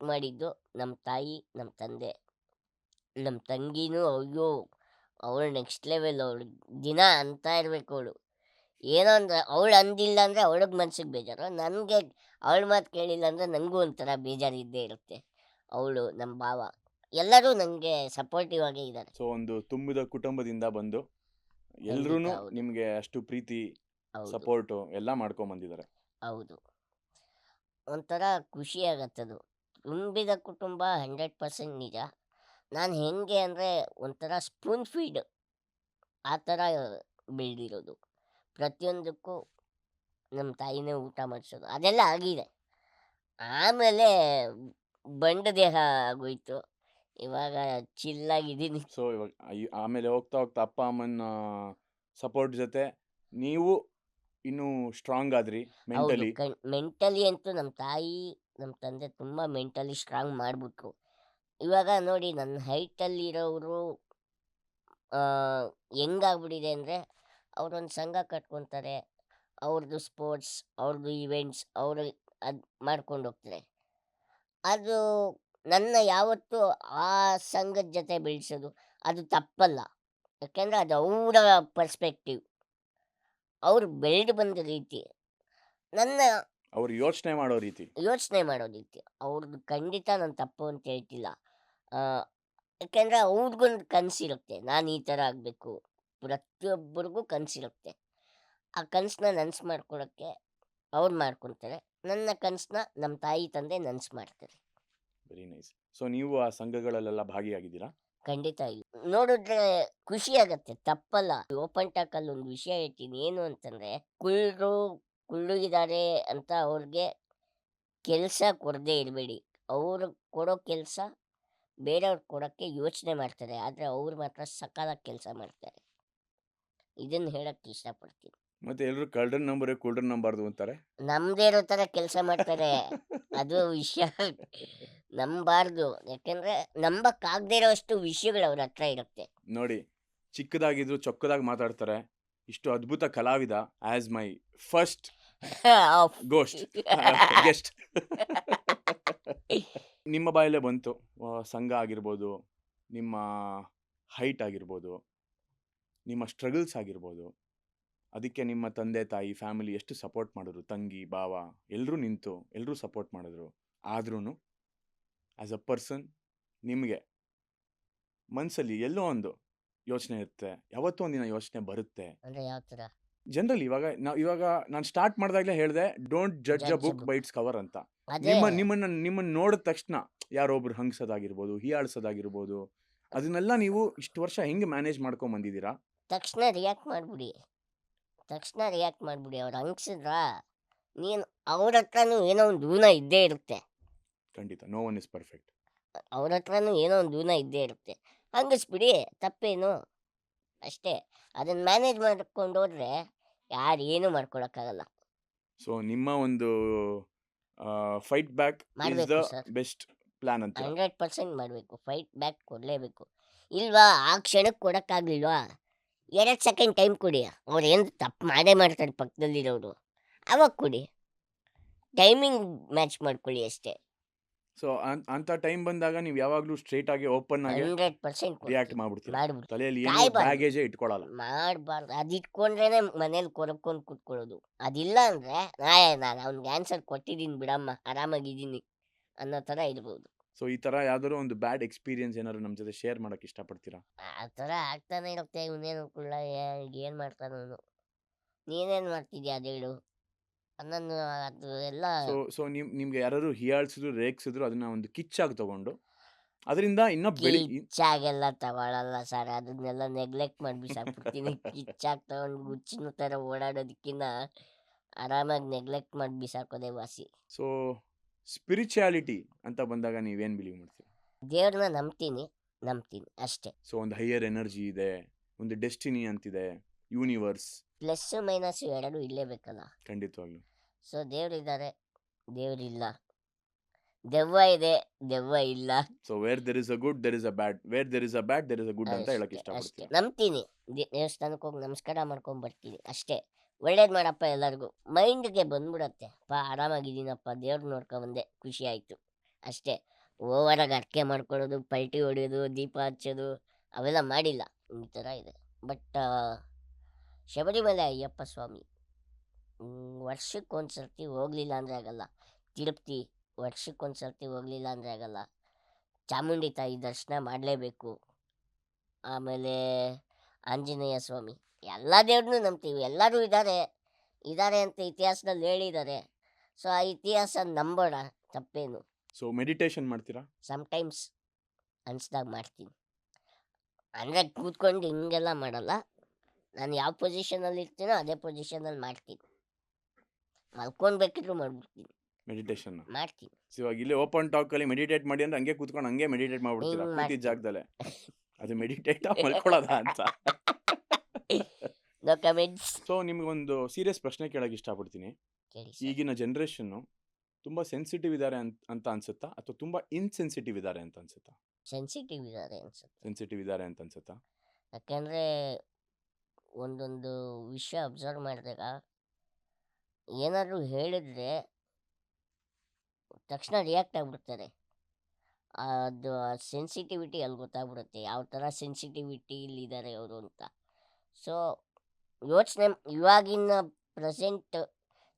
[SPEAKER 3] ಮಾಡಿದ್ದು ನಮ್ಮ ತಾಯಿ, ನಮ್ಮ ತಂದೆ. ನಮ್ಮ ತಂಗಿನೂ ಅಯ್ಯೋ ಅವಳು ನೆಕ್ಸ್ಟ್ ಲೆವೆಲ್. ಅವಳು ದಿನ ಅಂತ ಇರಬೇಕು. ಅವಳು ಏನೋ ಅಂದ್ರೆ ಅವಳು ಅಂದಿಲ್ಲ ಅಂದರೆ ಅವಳಿಗೆ ಮನ್ಸಿಗೆ ಬೇಜಾರು, ನನಗೆ ಅವಳ ಮಾತು ಕೇಳಿಲ್ಲ ಅಂದರೆ ನನಗೂ ಒಂಥರ ಬೇಜಾರು ಇದ್ದೇ ಇರುತ್ತೆ. ಅವಳು, ನಮ್ಮ ಭಾವ, ಎಲ್ಲರೂ ನನಗೆ ಸಪೋರ್ಟಿವ್ ಆಗೇ ಇದ್ದಾರೆ.
[SPEAKER 2] ಸೊ ಒಂದು ತುಂಬಿದ ಕುಟುಂಬದಿಂದ ಬಂದು ಎಲ್ರೂ
[SPEAKER 3] ಹೌದು.
[SPEAKER 2] ನಿಮಗೆ ಅಷ್ಟು ಪ್ರೀತಿ,
[SPEAKER 3] ಹೌದು
[SPEAKER 2] ಸಪೋರ್ಟು ಎಲ್ಲ ಮಾಡ್ಕೊಂಡ್ ಬಂದಿದ್ದಾರೆ.
[SPEAKER 3] ಹೌದು. ಒಂಥರ ಖುಷಿ ಆಗತ್ತದು. ತುಂಬಿದ ಕುಟುಂಬ 100% ನಿಜ. ನಾನು ಹೆಂಗೆ ಅಂದರೆ ಒಂಥರ ಸ್ಪೂನ್ ಫೀಡ್ ಆ ಥರ ಬೆಳೆದಿರೋದು. ಪ್ರತಿಯೊಂದಕ್ಕೂ ನಮ್ಮ ತಾಯಿನೇ ಊಟ ಮಾಡಿಸೋದು, ಅದೆಲ್ಲ ಆಗಿದೆ. ಆಮೇಲೆ ಬಂಡ ದೇಹ ಆಗೋಯ್ತು. ಇವಾಗ ಚಿಲ್ಲಾಗಿದ್ದೀನಿ.
[SPEAKER 2] ಸೊ ಇವಾಗ ಆಮೇಲೆ ಹೋಗ್ತಾ ಹೋಗ್ತಾ ಅಪ್ಪ ಅಮ್ಮನ ಸಪೋರ್ಟ್ ಜೊತೆ ನೀವು ಇನ್ನೂ ಸ್ಟ್ರಾಂಗ್ ಆದ್ರಿ
[SPEAKER 3] ಹೌದು.
[SPEAKER 2] ಮೆಂಟಲಿ.
[SPEAKER 3] ಮೆಂಟಲಿ ಅಂತೂ ನಮ್ಮ ತಾಯಿ, ನಮ್ಮ ತಂದೆ ತುಂಬ ಮೆಂಟಲಿ ಸ್ಟ್ರಾಂಗ್ ಮಾಡಿಬಿಟ್ರು. ಇವಾಗ ನೋಡಿ, ನನ್ನ ಹೈಟಲ್ಲಿರೋರು ಹೆಂಗಾಗ್ಬಿಟ್ಟಿದೆ ಅಂದರೆ ಅವರೊಂದು ಸಂಘ ಕಟ್ಕೊತಾರೆ, ಅವ್ರದ್ದು ಸ್ಪೋರ್ಟ್ಸ್, ಅವ್ರದ್ದು ಇವೆಂಟ್ಸ್ ಅವರು ಅದು ಮಾಡ್ಕೊಂಡು ಹೋಗ್ತಾರೆ. ಅದು ನನ್ನ ಯಾವತ್ತೂ ಆ ಸಂಘದ ಜೊತೆ ಬೆಳೆಸೋದು ಅದು ತಪ್ಪಲ್ಲ. ಯಾಕೆಂದರೆ ಅದು ಅವರ ಪರ್ಸ್ಪೆಕ್ಟಿವ್, ಅವ್ರು ಬೆಳೆದು ಬಂದ ರೀತಿ, ನನ್ನ
[SPEAKER 2] ಅವ್ರು ಯೋಚನೆ ಮಾಡೋ ರೀತಿ.
[SPEAKER 3] ಯೋಚನೆ ಮಾಡೋ ರೀತಿ ಅವ್ರದ್ದು ಖಂಡಿತ ನಾನು ತಪ್ಪು ಅಂತ ಹೇಳ್ತಿಲ್ಲ. ಯಾಕೆಂದರೆ ಅವ್ರಿಗೊಂದು ಕನಸಿರುತ್ತೆ, ನಾನು ಈ ಥರ ಆಗಬೇಕು. ಪ್ರತಿಯೊಬ್ಬರಿಗೂ ಕನಸಿರುತ್ತೆ. ಆ ಕನಸನ್ನ ನನಸು ಮಾಡ್ಕೊಳಕ್ಕೆ ಅವ್ರು ಮಾಡ್ಕೊತಾರೆ. ನನ್ನ ಕನಸನ್ನ ನಮ್ಮ ತಾಯಿ ತಂದೆ ನನಸು ಮಾಡ್ತಾರೆ.
[SPEAKER 2] Very nice. ಸೊ ನೀವು ಆ ಸಂಘಗಳಲ್ಲೆಲ್ಲ ಭಾಗಿಯಾಗಿದ್ದೀರಾ?
[SPEAKER 3] ಖಂಡಿತ ಇಲ್ಲ. ನೋಡಿದ್ರೆ ಖುಷಿ ಆಗತ್ತೆ, ತಪ್ಪಲ್ಲ. ಓಪನ್ ಟಾಕಲ್ಲಿ ಒಂದು ವಿಷಯ ಹೇಳ್ತೀನಿ, ಏನು ಅಂತಂದರೆ ಕುಳ್ಳಿದ್ದಾರೆ ಅಂತ ಅವ್ರಿಗೆ ಕೆಲಸ ಕೊಡದೇ ಇರಬೇಡಿ. ಅವ್ರು ಕೊಡೋ ಕೆಲಸ ಬೇರೆಯವ್ರಿಗೆ ಕೊಡೋಕ್ಕೆ ಯೋಚನೆ ಮಾಡ್ತಾರೆ, ಆದರೆ ಅವ್ರು ಮಾತ್ರ ಸಕಾಲಾಗಿ ಕೆಲಸ ಮಾಡ್ತಾರೆ. ಇದನ್ನು ಹೇಳಕ್ಕೆ ಇಷ್ಟಪಡ್ತೀನಿ.
[SPEAKER 2] ಮತ್ತೆ ಎಲ್ಲರೂ ಕಳ್ಳನ ನಂಬರ್ ಕುಳ್ರನ್ ನಂಬಾರ್ದು ಅಂತಾರೆ.
[SPEAKER 3] ನಮ್ಮದೇ ಇರೋ ಥರ ಕೆಲಸ ಮಾಡ್ತಾರೆ. ಅದು ವಿಷಯ ನಂಬಾರ್ದು, ಯಾಕೆಂದರೆ ನಂಬಕ್ಕಾಗದೇ ಇರೋಷ್ಟು ವಿಷಯಗಳು ಅವ್ರ ಹತ್ರ ಇರುತ್ತೆ.
[SPEAKER 2] ನೋಡಿ, ಚಿಕ್ಕದಾಗಿದ್ರು ಚೊಕ್ಕದಾಗಿ ಮಾತಾಡ್ತಾರೆ. ಇಷ್ಟು ಅದ್ಭುತ ಕಲಾವಿದ as my first ghost guest. ನಿಮ್ಮ ಬಾಯಲ್ಲೇ ಬಂತು, ಸಂಘ ಆಗಿರ್ಬೋದು, ನಿಮ್ಮ ಹೈಟ್ ಆಗಿರ್ಬೋದು, ನಿಮ್ಮ ಸ್ಟ್ರಗಲ್ಸ್ ಆಗಿರ್ಬೋದು, ಅದಕ್ಕೆ ನಿಮ್ಮ ತಂದೆ ತಾಯಿ ಫ್ಯಾಮಿಲಿ ಎಷ್ಟು ಸಪೋರ್ಟ್ ಮಾಡಿದ್ರು, ತಂಗಿ ಭಾವ ಎಲ್ಲರೂ ನಿಂತು ಎಲ್ಲರೂ ಸಪೋರ್ಟ್ ಮಾಡಿದ್ರು. ಆದ್ರೂ ಆ್ಯಸ್ ಅ ಪರ್ಸನ್ ನಿಮಗೆ ಮನಸ್ಸಲ್ಲಿ ಎಲ್ಲೋ ಒಂದು ಯೋಚನೆ ಇರುತ್ತೆ, ಯಾವತ್ತೋ ಒಂದಿನ ಯೋಚನೆ ಬರುತ್ತೆ.
[SPEAKER 3] ಅಂದರೆ ಯಾವ ಥರ?
[SPEAKER 2] ಜನರಲಿ ಇವಾಗ ನಾನು ಸ್ಟಾರ್ಟ್ ಮಾಡಿದಾಗಲೇ ಹೇಳಿದೆ, don't judge a book by its cover ಅಂತ.
[SPEAKER 3] ಅದೇ
[SPEAKER 2] ನಿಮ್ಮನ್ನ ನೋಡಿದ ತಕ್ಷಣ ಯಾರೊಬ್ರು ಹಂಗ್ಸೋದಾಗಿರ್ಬೋದು, ಹೀಯಾಳ್ಸೋದಾಗಿರ್ಬೋದು, ಅದನ್ನೆಲ್ಲ ನೀವು ಇಷ್ಟು ವರ್ಷ ಹೆಂಗೆ ಮ್ಯಾನೇಜ್ ಮಾಡ್ಕೊಂಡ್ ಬಂದಿದ್ದೀರಾ?
[SPEAKER 3] ತಕ್ಷಣ ರಿಯಾಕ್ಟ್ ಮಾಡಿಬಿಡಿ. ಅವ್ರು ಹಂಗ್ಸಿದ್ರ ನೀನು ಅವ್ರ ಹತ್ರನೂ ಏನೋ ಒಂದು ದೂನ ಇದ್ದೇ ಇರುತ್ತೆ.
[SPEAKER 2] ಖಂಡಿತ, ನೋ ಒನ್ ಇಸ್ ಪರ್ಫೆಕ್ಟ್.
[SPEAKER 3] ಅವ್ರ ಹತ್ರನೂ ಏನೋ ಒಂದು ದೂನ ಇದ್ದೇ ಇರುತ್ತೆ. ಹಂಗಿಸ್ಬಿಡಿ, ತಪ್ಪೇನು, ಅಷ್ಟೇ. ಅದನ್ನು ಮ್ಯಾನೇಜ್ ಮಾಡ್ಕೊಂಡು ಹೋದ್ರೆ ಯಾರು ಏನೂ ಮಾಡ್ಕೊಳಕ್ಕಾಗಲ್ಲ.
[SPEAKER 2] ಸೊ ನಿಮ್ಮ ಒಂದು ಫೈಟ್ ಬ್ಯಾಕ್ ಇಸ್ ದ
[SPEAKER 3] ಮಾಡಬೇಕು ಸರ್,
[SPEAKER 2] ಬೆಸ್ಟ್ ಪ್ಲಾನ್ ಅಂತ.
[SPEAKER 3] 100% ಮಾಡಬೇಕು. ಫೈಟ್ ಬ್ಯಾಕ್ ಕೊಡಲೇಬೇಕು. ಇಲ್ವಾ ಆ ಕ್ಷಣಕ್ಕೆ ಕೊಡೋಕ್ಕಾಗಲಿಲ್ವಾ, 2 ಸೆಕೆಂಡ್ ಟೈಮ್ ಕೊಡಿ. ಅವ್ರು ಏನು ತಪ್ಪು ಮಾಡೇ ಮಾಡ್ತಾರೆ ಪಕ್ಕದಲ್ಲಿರೋರು, ಅವಾಗ ಕೊಡಿ. ಟೈಮಿಂಗ್ ಮ್ಯಾಚ್ ಮಾಡ್ಕೊಳ್ಳಿ ಅಷ್ಟೇ.
[SPEAKER 2] ಸೊ ಅಂತ ಟೈಮ್ ಬಂದಾಗ ನೀವು ಯಾವಾಗಲೂ ಸ್ಟ್ರೇಟ್ ಆಗಿ ಓಪನ್ ಆಗಿ
[SPEAKER 3] 100%
[SPEAKER 2] ರಿಯಾಕ್ಟ್ ಮಾಡ್ಬಿಡ್ತೀರಾ.
[SPEAKER 3] ಮಾಡ್ಬಿಡ್ತೀವಿ.
[SPEAKER 2] ತಲೆಯಲ್ಲಿ ಏನು
[SPEAKER 3] ಕಾಯ್ಬಾರ್ದು,
[SPEAKER 2] ಬ್ಯಾಗೇಜೇ ಇಟ್ಕೊಳ್ಳಲ್ಲ.
[SPEAKER 3] ಮಾಡಬಾರ್ದು. ಅದು ಇಟ್ಕೊಂಡ್ರೇನೆ ಮನೇಲಿ ಕೊರಕೊಂಡು ಕೂತ್ಕೊಳ್ಳೋದು. ಅದಿಲ್ಲ ಅಂದರೆ ನಾನು ಅವ್ನಿಗೆ ಆನ್ಸರ್ ಕೊಟ್ಟಿದ್ದೀನಿ ಬಿಡಮ್ಮ, ಆರಾಮಾಗಿದ್ದೀನಿ ಅನ್ನೋ ಥರ ಇರ್ಬೋದು.
[SPEAKER 2] ಸೊ ಈ ಥರ ಯಾವ್ದಾದ್ರು ಒಂದು ಬ್ಯಾಡ್ ಎಕ್ಸ್ಪೀರಿಯನ್ಸ್ ಏನಾದ್ರು ನಮ್ಮ ಜೊತೆ ಶೇರ್ ಮಾಡಕ್ಕೆ ಇಷ್ಟಪಡ್ತೀರಾ?
[SPEAKER 3] ಆ ಥರ ಆಗ್ತಾನೆ ಇರುತ್ತೆ. ಇವನೇನು ಕುಳ್ಳ, ಏನು ಮಾಡ್ತಾನವನು, ನೀನೇನು ಮಾಡ್ತಿದ್ಯಾ ಅದು ಹೇಳು ಅನ್ನೋದು, ಅದು ಎಲ್ಲ
[SPEAKER 2] ಸೊ ನಿಮ್ಗೆ ಯಾರು ಹೀಯಾಳ್ಸಿದ್ರು ರೇಗ್ಸಿದ್ರು ಅದನ್ನ ಒಂದು ಕಿಚ್ಚಾಗಿ ತಗೊಂಡು ಅದರಿಂದ ಇನ್ನೂ
[SPEAKER 3] ಕಿಚ್ಚಾಗೆಲ್ಲ ತಗೊಳಲ್ಲ ಸರ್. ಅದನ್ನೆಲ್ಲ ನೆಗ್ಲೆಕ್ಟ್ ಮಾಡಿ ಬಿಸಾಕ್ಬಿಡ್ತೀನಿ. ಕಿಚ್ಚಾಗಿ ತಗೊಂಡು ಗುಚ್ಚಿನ ಥರ ಓಡಾಡೋದಕ್ಕಿಂತ ಆರಾಮಾಗಿ ನೆಗ್ಲೆಕ್ಟ್ ಮಾಡಿ ಬಿಸಾಕೋದೇ ವಾಸಿ.
[SPEAKER 2] ಸೊ ಸ್ಪಿರಿಚುಯಾಲಿಟಿ ಅಂತ ಬಂದಾಗ ನೀವೇನು ಬಿಲೀವ್ ಮಾಡ್ತೀರಾ?
[SPEAKER 3] ದೇವ್ರನ್ನ ನಂಬ್ತೀನಿ ಅಷ್ಟೇ.
[SPEAKER 2] ಸೊ ಒಂದು ಹೈಯರ್ ಎನರ್ಜಿ ಇದೆ, ಒಂದು ಡೆಸ್ಟಿನಿ ಅಂತಿದೆ, ಯೂನಿವರ್ಸ್.
[SPEAKER 3] ಪ್ಲಸ್ ಮೈನಸ್ ಎರಡೂ ಇರಲೇಬೇಕಲ್ಲ.
[SPEAKER 2] ಖಂಡಿತವಾಗ್ಲು.
[SPEAKER 3] ಸೊ ದೇವ್ರಿದ್ದಾರೆ, ದೇವ್ರಿಲ್ಲ. ದೆವ್ವ ಇದೆ, ದೆವ್ವ ಇಲ್ಲ.
[SPEAKER 2] So where there is a good there is a bad, where there is a bad there is a good ಅಂತ ಹೇಳಕ್
[SPEAKER 3] ಅಷ್ಟೇ
[SPEAKER 2] ಇಷ್ಟಪಡ್ತೀನಿ.
[SPEAKER 3] ನಂಬ್ತೀನಿ. ದೇವಸ್ಥಾನಕ್ಕೆ ಹೋಗಿ ನಮಸ್ಕಾರ ಮಾಡ್ಕೊಂಡು ಬರ್ತೀನಿ ಅಷ್ಟೇ. ಒಳ್ಳೇದು ಮಾಡಪ್ಪ ಎಲ್ಲರಿಗೂ, ಮೈಂಡ್ಗೆ ಬಂದ್ಬಿಡತ್ತೆ. ಆರಾಮಾಗಿದ್ದೀನಪ್ಪ, ದೇವ್ರು ನೋಡ್ಕೊಂಬಂದೆ, ಖುಷಿ ಆಯಿತು ಅಷ್ಟೇ. ಓವರಾಗಿ ಅರ್ಕೆ ಮಾಡ್ಕೊಳ್ಳೋದು, ಪಲ್ಟಿ ಹೊಡೆಯೋದು, ದೀಪ ಹಚ್ಚೋದು ಅವೆಲ್ಲ ಮಾಡಿಲ್ಲ. ಈ ಥರ ಇದೆ. ಬಟ್ ಶಬರಿಮಲೆ ಅಯ್ಯಪ್ಪ ಸ್ವಾಮಿ ವರ್ಷಕ್ಕೊಂದು ಸರ್ತಿ ಹೋಗಲಿಲ್ಲ ಅಂದರೆ ಆಗಲ್ಲ. ತಿರುಪತಿ ವರ್ಷಕ್ಕೊಂದು ಸರ್ತಿ ಹೋಗಲಿಲ್ಲ ಅಂದರೆ ಆಗಲ್ಲ. ಚಾಮುಂಡಿ ತಾಯಿ ದರ್ಶನ ಮಾಡಲೇಬೇಕು. ಆಮೇಲೆ ಆಂಜನೇಯ ಸ್ವಾಮಿ, ಎಲ್ಲ ದೇವ್ರನ್ನೂ ನಂಬ್ತೀವಿ. ಎಲ್ಲರೂ ಇದ್ದಾರೆ ಅಂತ ಇತಿಹಾಸದಲ್ಲಿ ಹೇಳಿದ್ದಾರೆ. ಸೊ ಆ ಇತಿಹಾಸ ನಂಬೋಣ, ತಪ್ಪೇನು.
[SPEAKER 2] ಸೊ ಮೆಡಿಟೇಷನ್ ಮಾಡ್ತೀರಾ?
[SPEAKER 3] ಸಮ್ಟೈಮ್ಸ್ ಅನ್ಸ್ದಾಗ ಮಾಡ್ತೀನಿ. ಅಂದರೆ ಕೂತ್ಕೊಂಡು ಹಿಂಗೆಲ್ಲ ಮಾಡಲ್ಲ. ನಾನು ಯಾವ ಪೊಸಿಷನಲ್ಲಿ ಇರ್ತೀನೋ ಅದೇ ಪೊಸಿಷನಲ್ಲಿ ಮಾಡ್ತೀನಿ. ಮಲ್ಕೊಳ್ಬೇಕಿದ್ರು ಮಾಡ್ಬಿಡ್ತೀನಿ,
[SPEAKER 2] ಮೆಡಿಟೇಷನ್
[SPEAKER 3] ಮಾಡ್ತೀನಿ.
[SPEAKER 2] ಇವಾಗ ಇಲ್ಲಿ ಓಪನ್ ಟಾಕ್ ಅಲ್ಲಿ ಮೆಡಿಟೇಟ್ ಮಾಡಿ ಅಂದ್ರೆ ಹಂಗೆ ಕೂತ್ಕೊಂಡು ಹಂಗೆ ಮೆಡಿಟೇಟ್ ಮಾಡ್ಬಿಡ್ತೀರಾ
[SPEAKER 3] ಹಿಂಗ್
[SPEAKER 2] ಕೂತಿದ್ದ
[SPEAKER 3] ಮಾಡ್ತೀನಿ.
[SPEAKER 2] ಜಾಗದಲ್ಲೇ. ಅದು ಮೆಡಿಟೇಟ್ ಮಲ್ಕೊಳ್ಳೋದ ಅಂತ.
[SPEAKER 3] No comments.
[SPEAKER 2] ಸೊ ನಿಮ್ಗೊಂದು ಸೀರಿಯಸ್ ಪ್ರಶ್ನೆ ಕೇಳಕ್ಕೆ ಇಷ್ಟಪಡ್ತೀನಿ.
[SPEAKER 3] ಕೇಳಿ ಸರ್.
[SPEAKER 2] ಈಗಿನ ಜನ್ರೇಷನ್ನು ತುಂಬಾ ಸೆನ್ಸಿಟಿವ್ ಇದ್ದಾರೆ ಅಂತ ಅನ್ಸುತ್ತಾ, ಅಥವಾ ತುಂಬಾ ಇನ್ಸೆನ್ಸಿಟಿವ್ ಇದ್ದಾರೆ ಅಂತ ಅನ್ಸುತ್ತಾ?
[SPEAKER 3] ಸೆನ್ಸಿಟಿವ್ ಇದ್ದಾರೆ ಅನ್ಸುತ್ತೆ.
[SPEAKER 2] ಸೆನ್ಸಿಟಿವ್ ಇದ್ದಾರೆ ಅಂತ ಅನ್ಸುತ್ತಾ?
[SPEAKER 3] ಯಾಕೆಂದರೆ ಒಂದೊಂದು ವಿಷಯ ಅಬ್ಸರ್ವ್ ಮಾಡಿದಾಗ ಏನಾದರೂ ಹೇಳಿದ್ರೆ ತಕ್ಷಣ ರಿಯಾಕ್ಟ್ ಆಗಿಬಿಡ್ತಾರೆ. ಅದು ಸೆನ್ಸಿಟಿವಿಟಿ ಅಲ್ಲಿ ಗೊತ್ತಾಗ್ಬಿಡುತ್ತೆ ಯಾವ ಥರ ಸೆನ್ಸಿಟಿವಿಟಿಲಿದ್ದಾರೆ ಅವರು ಅಂತ. ಸೊ ಯೋಚನೆ ಇವಾಗಿನ ಪ್ರೆಸೆಂಟ್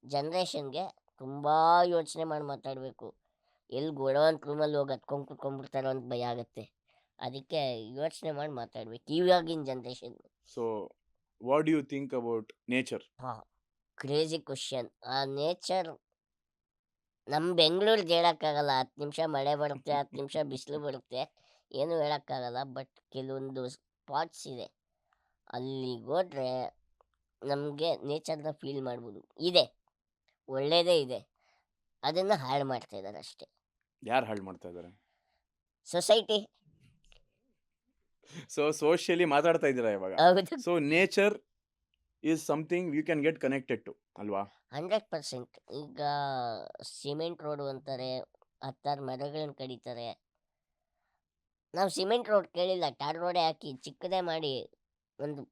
[SPEAKER 3] ಜನ್ರೇಷನ್ಗೆ ತುಂಬ ಯೋಚನೆ ಮಾಡಿ ಮಾತಾಡಬೇಕು. ಎಲ್ಲಿ ಗೋಡವಂತ ರೂಮಲ್ಲಿ ಹೋಗಿ ಹತ್ಕೊಂಡು ಕುತ್ಕೊಂಡ್ಬಿಡ್ತಾರೋ ಅಂತ ಭಯ ಆಗುತ್ತೆ. ಅದಕ್ಕೆ ಯೋಚನೆ ಮಾಡಿ ಮಾತಾಡ್ಬೇಕು ಇವಾಗಿನ generation.
[SPEAKER 2] So what do you think about nature?
[SPEAKER 3] Crazy question. ಆ ನೇಚರ್ ನಮ್ಮ ಬೆಂಗಳೂರಿಗೆ ಹೇಳೋಕ್ಕಾಗಲ್ಲ. 10 ನಿಮಿಷ ಮಳೆ ಬರುತ್ತೆ, 10 ನಿಮಿಷ ಬಿಸಿಲು ಬರುತ್ತೆ, ಏನೂ ಹೇಳೋಕ್ಕಾಗಲ್ಲ. ಬಟ್ ಕೆಲವೊಂದು ಸ್ಪಾಟ್ಸ್ ಇದೆ, ಅಲ್ಲಿಗೆ ಹೋದ್ರೆ ನಮಗೆ ನೇಚರ್ನ ಫೀಲ್ ಮಾಡ್ಬೋದು. ಇದೆ, ಒಳ್ಳೇದೇ ಇದೆ, ಅದನ್ನು ಹಾಳು ಮಾಡ್ತಾ ಇದ್ದಾರೆ ಅಷ್ಟೇ.
[SPEAKER 2] ಯಾರು ಹಾಳು ಮಾಡ್ತಾ ಇದ್ದಾರೆ?
[SPEAKER 3] ಸೊಸೈಟಿ.
[SPEAKER 2] ಸೊ ಸೋಷಿಯಲಿ ಮಾತಾಡ್ತಾ ಇದ್ದೀರಾ ಇವಾಗ.
[SPEAKER 3] ಹೌದು,
[SPEAKER 2] so nature is something you can get connected to ಅಲ್ವಾ?
[SPEAKER 3] 100%. ಈಗ ಸಿಮೆಂಟ್ ರೋಡು ಅಂತಾರೆ, 10 ಮರಗಳನ್ನ ಕಡಿತಾರೆ. ನಾವು ಸಿಮೆಂಟ್ ರೋಡ್ ಕೇಳಿಲ್ಲ, ಟಾರ್ ರೋಡೇ ಹಾಕಿ ಚಿಕ್ಕದೇ ಮಾಡಿ ಒಂದು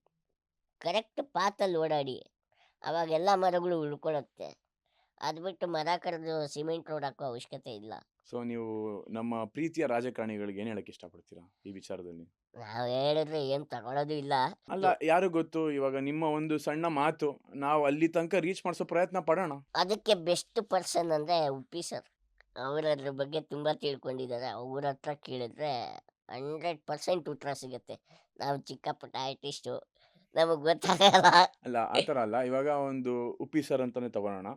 [SPEAKER 3] ಕರೆಕ್ಟ್ ಪಾತಲ್ಲಿ ಓಡಾಡಿ, ಅವಾಗೆಲ್ಲ ಮರಗಳು ಉಳ್ಕೊಳ್ಳುತ್ತೆ. ಅದು ಬಿಟ್ಟು ಮರ ಕಡಿದು ಸಿಮೆಂಟ್ ರೋಡ್ ಹಾಕೋ ಅವಶ್ಯಕತೆ ಇಲ್ಲ.
[SPEAKER 2] ಸೊ ನೀವು ನಮ್ಮ ಪ್ರೀತಿಯ ರಾಜಕಾರಣಿಗಳಿಗೆ ಏನು ಹೇಳಕ್ಕೆ ಇಷ್ಟಪಡ್ತೀರಾ ಈ ವಿಚಾರದಲ್ಲಿ?
[SPEAKER 3] ನಾವು ಹೇಳಿದ್ರೆ ಏನು ತಗೊಳ್ಳೋದು ಇಲ್ಲ.
[SPEAKER 2] ಅಲ್ಲ, ಯಾರು ಗೊತ್ತು, ಇವಾಗ ನಿಮ್ಮ ಒಂದು ಸಣ್ಣ ಮಾತು ನಾವು ಅಲ್ಲಿ ತನಕ ರೀಚ್ ಮಾಡಿಸೋ ಪ್ರಯತ್ನ ಪಡೋಣ.
[SPEAKER 3] ಅದಕ್ಕೆ ಬೆಸ್ಟ್ ಪರ್ಸನ್ ಅಂದರೆ ಉಪ್ಪಿ ಸರ್. ಅವರು ಅದ್ರ ಬಗ್ಗೆ ತುಂಬ ತಿಳ್ಕೊಂಡಿದ್ದಾರೆ. ಅವ್ರ ಹತ್ರ ಕೇಳಿದ್ರೆ 100% ಉತ್ತರ ಸಿಗುತ್ತೆ. ನಾವು ಚಿಕ್ಕ ಪುಟ್ಟ ಆರ್ಟಿಸ್ಟು, ನಮಗೆ ಗೊತ್ತಾಗಲ್ಲ.
[SPEAKER 2] ಅಲ್ಲ, ಆ ಥರ ಅಲ್ಲ. ಇವಾಗ ಒಂದು ಉಪ್ಪಿ ಸರ್ ಅಂತಾನೆ ತಗೊಳ್ಳೋಣ.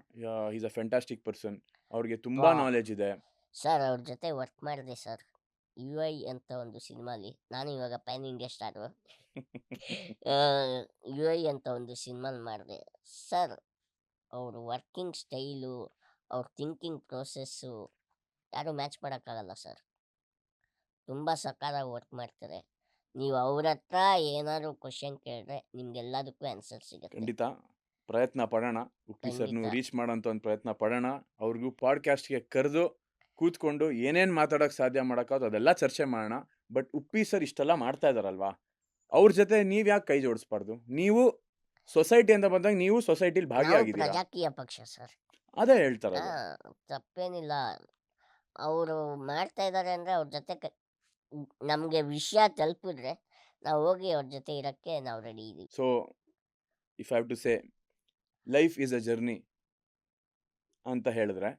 [SPEAKER 2] Is a fantastic person. ಅವ್ರಿಗೆ ತುಂಬಾ
[SPEAKER 3] ವಾ.
[SPEAKER 2] ನಾಲೆಜ್ ಇದೆ.
[SPEAKER 3] ಸರ್ ಅವ್ರ ಜೊತೆ ವರ್ಕ್ ಮಾಡಿದೆ ಸರ್, UI ಅಂತ ಒಂದು ಸಿನಿಮಾಲಿ. ನಾನು ಇವಾಗ ಪ್ಯಾನ್ ಇಂಡಿಯಾ ಸ್ಟಾರು. UI ಅಂತ ಒಂದು ಸಿನಿಮಾಲಿ ಮಾಡಿದೆ ಸರ್. ಅವ್ರ ವರ್ಕಿಂಗ್ ಸ್ಟೈಲು, ಅವ್ರ ಥಿಂಕಿಂಗ್ ಪ್ರೋಸೆಸ್ಸು ಯಾರೂ ಮ್ಯಾಚ್ ಮಾಡೋಕ್ಕಾಗಲ್ಲ ಸರ್. ತುಂಬ ಸಕಾಲಾಗಿ ವರ್ಕ್ ಮಾಡ್ತಾರೆ. ನೀವು ಅವ್ರ ಹತ್ರ ಏನಾದ್ರು ಕ್ವಶನ್ ಕೇಳಿದ್ರೆ ನಿಮ್ಗೆಲ್ಲದಕ್ಕೂ ಆನ್ಸರ್ ಸಿಗುತ್ತೆ.
[SPEAKER 2] ಖಂಡಿತ ಪ್ರಯತ್ನ ಪಡೋಣ. ಉಪ್ಪಿ ಸರ್ನು
[SPEAKER 3] ಖಂಡಿತ.
[SPEAKER 2] ರೀಚ್ ಮಾಡೋಂಥ ಒಂದು ಪ್ರಯತ್ನ ಪಡೋಣ. ಅವ್ರಿಗೂ ಪಾಡ್ಕಾಸ್ಟ್ಗೆ ಕರೆದು ಕೂತ್ಕೊಂಡು ಏನೇನು ಮಾತಾಡೋಕ್ಕೆ ಸಾಧ್ಯ ಮಾಡೋಕ್ಕಾದ್ರು ಅದೆಲ್ಲ ಚರ್ಚೆ ಮಾಡೋಣ. ಬಟ್ ಉಪ್ಪಿ ಸರ್ ಇಷ್ಟೆಲ್ಲ ಮಾಡ್ತಾ ಇದ್ದಾರಲ್ವಾ, ಅವ್ರ ಜೊತೆ ನೀವು ಯಾಕೆ ಕೈ ಜೋಡಿಸ್ಬಾರ್ದು? ನೀವು ಸೊಸೈಟಿ ಅಂತ ಬಂದಾಗ ನೀವು ಸೊಸೈಟಿಲಿ
[SPEAKER 3] ನಾವು
[SPEAKER 2] ಭಾಗಿಯಾಗಿದ್ದೀರಾ,
[SPEAKER 3] ಪ್ರಜಾಕೀಯ ಪಕ್ಷ ಸರ್.
[SPEAKER 2] ಅದೇ ಹೇಳ್ತಾರದು.
[SPEAKER 3] ತಪ್ಪೇನಿಲ್ಲ. ಅವರು ಮಾಡ್ತಾ ಇದ್ದಾರೆ ಅಂದರೆ ಅವ್ರ ಜೊತೆ ನಮಗೆ ವಿಷಯ ತಲುಪಿದ್ರೆ ನಾವು ಹೋಗಿ ಅವ್ರ ಜೊತೆ ಇರೋಕ್ಕೆ ನಾವು ರೆಡಿ ಇದ್ದೀವಿ.
[SPEAKER 2] So if I have to say life is a journey ಅಂತ ಹೇಳಿದ್ರೆ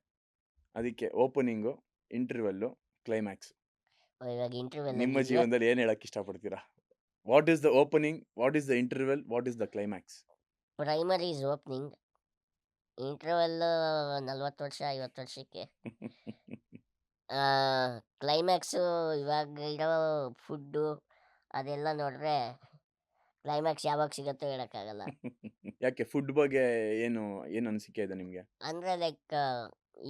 [SPEAKER 2] ಅದಕ್ಕೆ ಓಪನಿಂಗು, ಇಂಟರ್ವೆಲ್ಲು, ಕ್ಲೈಮ್ಯಾಕ್ಸ್.
[SPEAKER 3] ಇವಾಗ ಇಂಟರ್ವ್ಯೂ
[SPEAKER 2] ನಿಮ್ಮ ಜೀವನದಲ್ಲಿ ಏನು ಹೇಳಕ್ಕೆ ಇಷ್ಟಪಡ್ತೀರಾ? What is the opening, what is the interval, what is the climax?
[SPEAKER 3] Primary is opening, interval 40 ವರ್ಷ 50 ವರ್ಷಕ್ಕೆ, ಕ್ಲೈಮ್ಯಾಕ್ಸು ಇವಾಗ ಇರೋ ಫುಡ್ಡು ಅದೆಲ್ಲ ನೋಡಿದ್ರೆ ಕ್ಲೈಮ್ಯಾಕ್ಸ್ ಯಾವಾಗ ಸಿಗುತ್ತೋ ಹೇಳೋಕ್ಕಾಗಲ್ಲ.
[SPEAKER 2] ಯಾಕೆ ಫುಡ್ ಬಗ್ಗೆ ಏನು ಏನು ಅನಿಸಿಕೆ ಇದೆ ನಿಮಗೆ?
[SPEAKER 3] ಅಂದರೆ ಲೈಕ್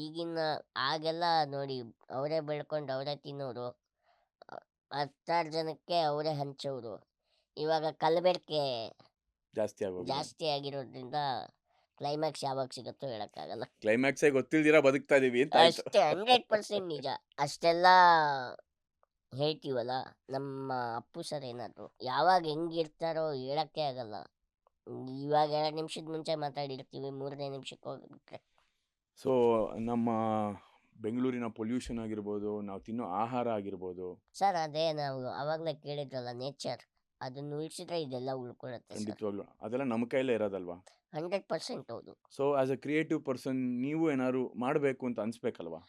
[SPEAKER 3] ಈಗಿನ ಆಗೆಲ್ಲ ನೋಡಿ ಅವರೇ ಬೆಳ್ಕೊಂಡು ಅವರೇ ತಿನ್ನೋರು, 10 ಜನಕ್ಕೆ ಅವರೇ ಹಂಚೋರು. ಇವಾಗ ಕಲಬೆರಕೆ
[SPEAKER 2] ಜಾಸ್ತಿ ಆಗೋದು.
[SPEAKER 3] ಜಾಸ್ತಿ ಆಗಿರೋದ್ರಿಂದ ಕ್ಲೈಮ್ಯಾಕ್ಸ್ ಯಾವಾಗ ಸಿಗುತ್ತೋ ಹೇಳೋಕ್ಕಾಗಲ್ಲ.
[SPEAKER 2] ಕ್ಲೈಮ್ಯಾಕ್ಸೇ ಗೊತ್ತಿಲ್ದಿರಾ ಬದುಕ್ತಾ ಇದೀವಿ ಅಂತ ಆಯ್ತು.
[SPEAKER 3] ಅಷ್ಟೇ 100% ನಿಜ. ಅಷ್ಟೆಲ್ಲ ಹೇಳ್ತೀವಲ್ಲ, ನಮ್ಮ ಅಪ್ಪು ಸರ್ ಏನಾದ್ರು ಯಾವಾಗ ಹೆಂಗಿರ್ತಾರೋ ಹೇಳೋಕ್ಕೆ ಆಗಲ್ಲ. ಇವಾಗ 2 ನಿಮಿಷದ ಮುಂಚೆ ಮಾತಾಡಿರ್ತೀವಿ, 3ನೇ ನಿಮಿಷಕ್ಕೆ ಹೋಗ್ಬಿಟ್ರೆ.
[SPEAKER 2] ಸೊ ನಮ್ಮ ಬೆಂಗಳೂರಿನ ಪೊಲ್ಯೂಷನ್ ಆಗಿರ್ಬೋದು, ನಾವು ತಿನ್ನೋ ಆಹಾರ ಆಗಿರ್ಬೋದು,
[SPEAKER 3] ಸರ್ ಅದೇ ನಾವು ಆವಾಗಲೇ ಕೇಳಿದ್ರಲ್ಲ ನೇಚರ್, ಅದನ್ನು ಉಳಿಸಿದ್ರೆ ಇದೆಲ್ಲ ಉಳ್ಕೊಳ್ಳುತ್ತೆ ಸರ್.
[SPEAKER 2] ಖಂಡಿತವಾಗ್ಲೂ ಅದೆಲ್ಲ ನಮ್ಮ ಕೈಲೇ ಇರೋದಲ್ವಾ.
[SPEAKER 3] 100% ಹೌದು
[SPEAKER 2] so as a creative person ನೀವು ಏನಾದ್ರು ಮಾಡಬೇಕು ಅಂತ ಅನ್ಸ್ಬೇಕಲ್ವಾ?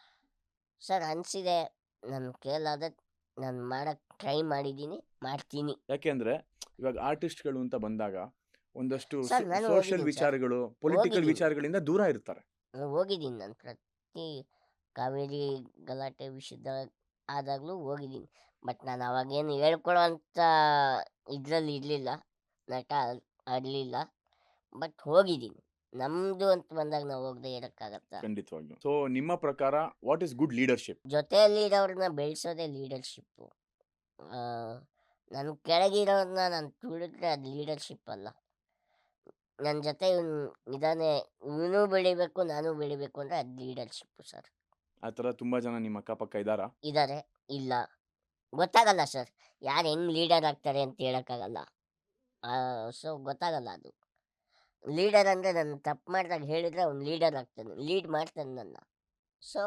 [SPEAKER 3] ಸರ್. ಅನಿಸಿದೆ, ನನ್ನ ಕೈಲಾದ ನಾನು ಮಾಡೋಕ್ಕೆ ಟ್ರೈ ಮಾಡಿದ್ದೀನಿ, ಮಾಡ್ತೀನಿ.
[SPEAKER 2] ಯಾಕೆಂದ್ರೆ ಇವಾಗ ಆರ್ಟಿಸ್ಟ್ಗಳು ಅಂತ ಬಂದಾಗ ಒಂದಷ್ಟು
[SPEAKER 3] ಸರ್, ನಾನು
[SPEAKER 2] ಸೋಷಿಯಲ್
[SPEAKER 3] ಹೋಗಿದ್ದೀನಿ ಸರ್.
[SPEAKER 2] ವಿಚಾರಗಳು, ಪೊಲಿಟಿಕಲ್
[SPEAKER 3] ಹೋಗಿದ್ದೀನಿ.
[SPEAKER 2] ವಿಚಾರಗಳಿಂದ ದೂರ ಇರ್ತಾರೆ.
[SPEAKER 3] ಹೋಗಿದ್ದೀನಿ ನಾನು ಪ್ರತಿ ಕಾವೇರಿ ಗಲಾಟೆ ವಿಷಯದ ಆದಾಗಲೂ ಹೋಗಿದ್ದೀನಿ. ಬಟ್ ನಾನು ಅವಾಗೇನು ಹೇಳ್ಕೊಳ್ಳೋಂಥ ಇದರಲ್ಲಿ ಇರಲಿಲ್ಲ, ನಟ ಆಡಲಿಲ್ಲ. ಬಟ್ ಹೋಗಿದ್ದೀನಿ. ನಮ್ಮದು ಅಂತ ಬಂದಾಗ ನಾವು ಹೋಗದೆ ಇರೋಕ್ಕಾಗತ್ತಾ?
[SPEAKER 2] ಖಂಡಿತವಾಗ್ಲೂ. ಸೊ ನಿಮ್ಮ ಪ್ರಕಾರ ವಾಟ್ ಇಸ್ ಗುಡ್ ಲೀಡರ್ಶಿಪ್?
[SPEAKER 3] ಜೊತೆಯಲ್ಲಿ ಇರೋರನ್ನ ಬೆಳೆಸೋದೇ ಲೀಡರ್ಶಿಪ್ಪು. ನನ್ನ ಕೆಳಗಿರೋರನ್ನ ನಾನು ತುಳಿದ್ರೆ ಅದು ಲೀಡರ್ಶಿಪ್ ಅಲ್ಲ. ನನ್ನ ಜೊತೆ ಇದಾನೆ, ಇವನು ಬೆಳಿಬೇಕು ನಾನು ಬೆಳಿಬೇಕು ಅಂದರೆ ಅದು ಲೀಡರ್ಶಿಪ್ಪು ಸರ್.
[SPEAKER 2] ಆ ಥರ ತುಂಬಾ ಜನ ನಿಮ್ಮ ಅಕ್ಕಪಕ್ಕ ಇದ್ದಾರಾ?
[SPEAKER 3] ಇದ್ದಾರೆ, ಇಲ್ಲ ಗೊತ್ತಾಗಲ್ಲ ಸರ್. ಯಾರು ಹೆಂಗೆ ಲೀಡರ್ ಆಗ್ತಾರೆ ಅಂತ ಹೇಳೋಕ್ಕಾಗಲ್ಲ. ಸೊ ಗೊತ್ತಾಗಲ್ಲ ಅದು. ಲೀಡರ್ ಅಂದರೆ ನಾನು ತಪ್ಪು ಮಾಡಿದಾಗ ಹೇಳಿದರೆ ಅವ್ನು ಲೀಡರ್ ಆಗ್ತಾನೆ, ಲೀಡ್ ಮಾಡ್ತಾನೆ ನನ್ನ. ಸೊ